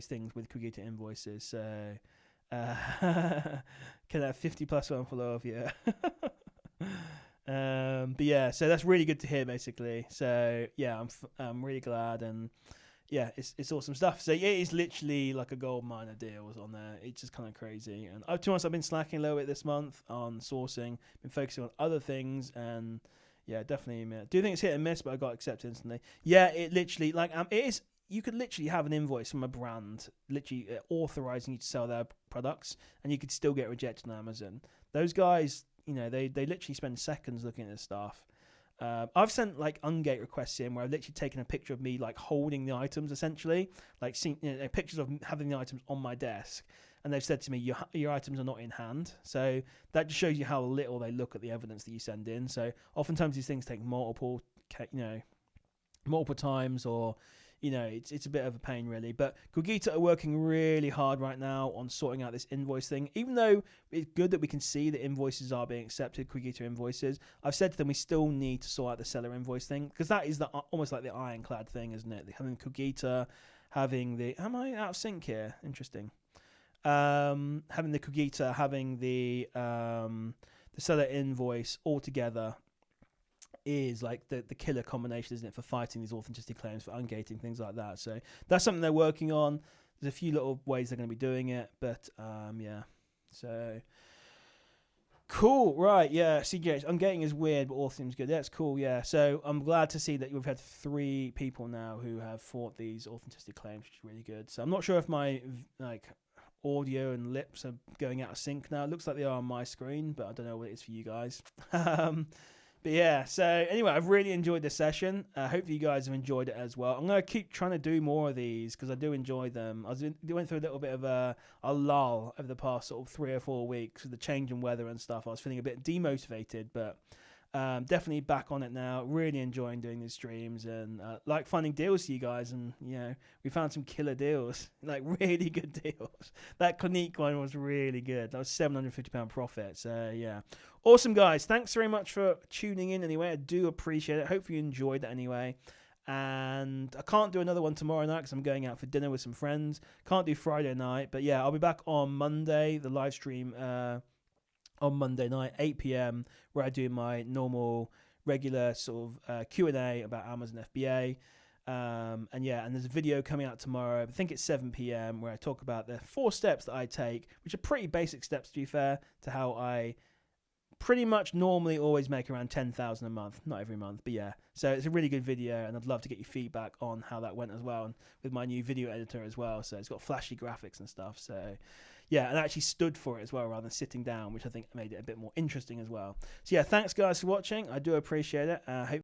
S1: things with Qogita invoices. So... can have 50 plus one for love, yeah. But yeah, so that's really good to hear basically. So yeah, I'm really glad, and yeah, it's awesome stuff. So yeah, it's literally like a gold mine of deals on there. It's just kind of crazy. And to be honest, I've been slacking a little bit this month on sourcing, been focusing on other things, and yeah, definitely. I do think it's hit and miss, but I got accepted instantly. Yeah, it literally it is. You could literally have an invoice from a brand, literally authorizing you to sell their products, and you could still get rejected on Amazon. Those guys, they literally spend seconds looking at this stuff. I've sent like ungate requests in where I've literally taken a picture of me like holding the items, essentially, like seeing pictures of having the items on my desk, and they've said to me, your items are not in hand. So that just shows you how little they look at the evidence that you send in. So oftentimes these things take multiple times, or it's a bit of a pain really. But Qogita are working really hard right now on sorting out this invoice thing. Even though it's good that we can see that invoices are being accepted, Qogita invoices, I've said to them we still need to sort out the seller invoice thing, because that is almost like the ironclad thing, isn't it? Having Qogita, having the... Am I out of sync here? Interesting. Having the Qogita, having the seller invoice all together. is like the killer combination, isn't it, for fighting these authenticity claims, for ungating, things like that. So that's something they're working on. There's a few little ways they're going to be doing it, but yeah. So cool, right? Yeah, CJ, ungating is weird, but all seems good. That's cool. Yeah. So I'm glad to see that we've had 3 people now who have fought these authenticity claims, which is really good. So I'm not sure if my audio and lips are going out of sync now. It looks like they are on my screen, but I don't know what it is for you guys. But yeah, so anyway, I've really enjoyed this session. Hopefully you guys have enjoyed it as well. I'm going to keep trying to do more of these because I do enjoy them. I went through a little bit of a lull over the past sort of 3 or 4 weeks with the change in weather and stuff. I was feeling a bit demotivated, but definitely back on it now. Really enjoying doing these streams and like finding deals for you guys. And, you know, we found some killer deals, like really good deals. That Clinique one was really good. That was £750 profit. So, yeah. Awesome, guys. Thanks very much for tuning in anyway. I do appreciate it. Hopefully you enjoyed it anyway. And I can't do another one tomorrow night because I'm going out for dinner with some friends. Can't do Friday night. But, yeah, I'll be back on Monday, the live stream on Monday night, 8 p.m, where I do my normal, regular sort of Q&A about Amazon FBA. And yeah, and there's a video coming out tomorrow. I think it's 7 p.m, where I talk about the 4 steps that I take, which are pretty basic steps, to be fair, to how I pretty much normally always make around 10,000 a month. Not every month, but yeah. So it's a really good video, and I'd love to get your feedback on how that went as well, and with my new video editor as well. So it's got flashy graphics and stuff. So yeah, and I actually stood for it as well rather than sitting down, which I think made it a bit more interesting as well. So yeah, thanks guys for watching. I do appreciate it. Hope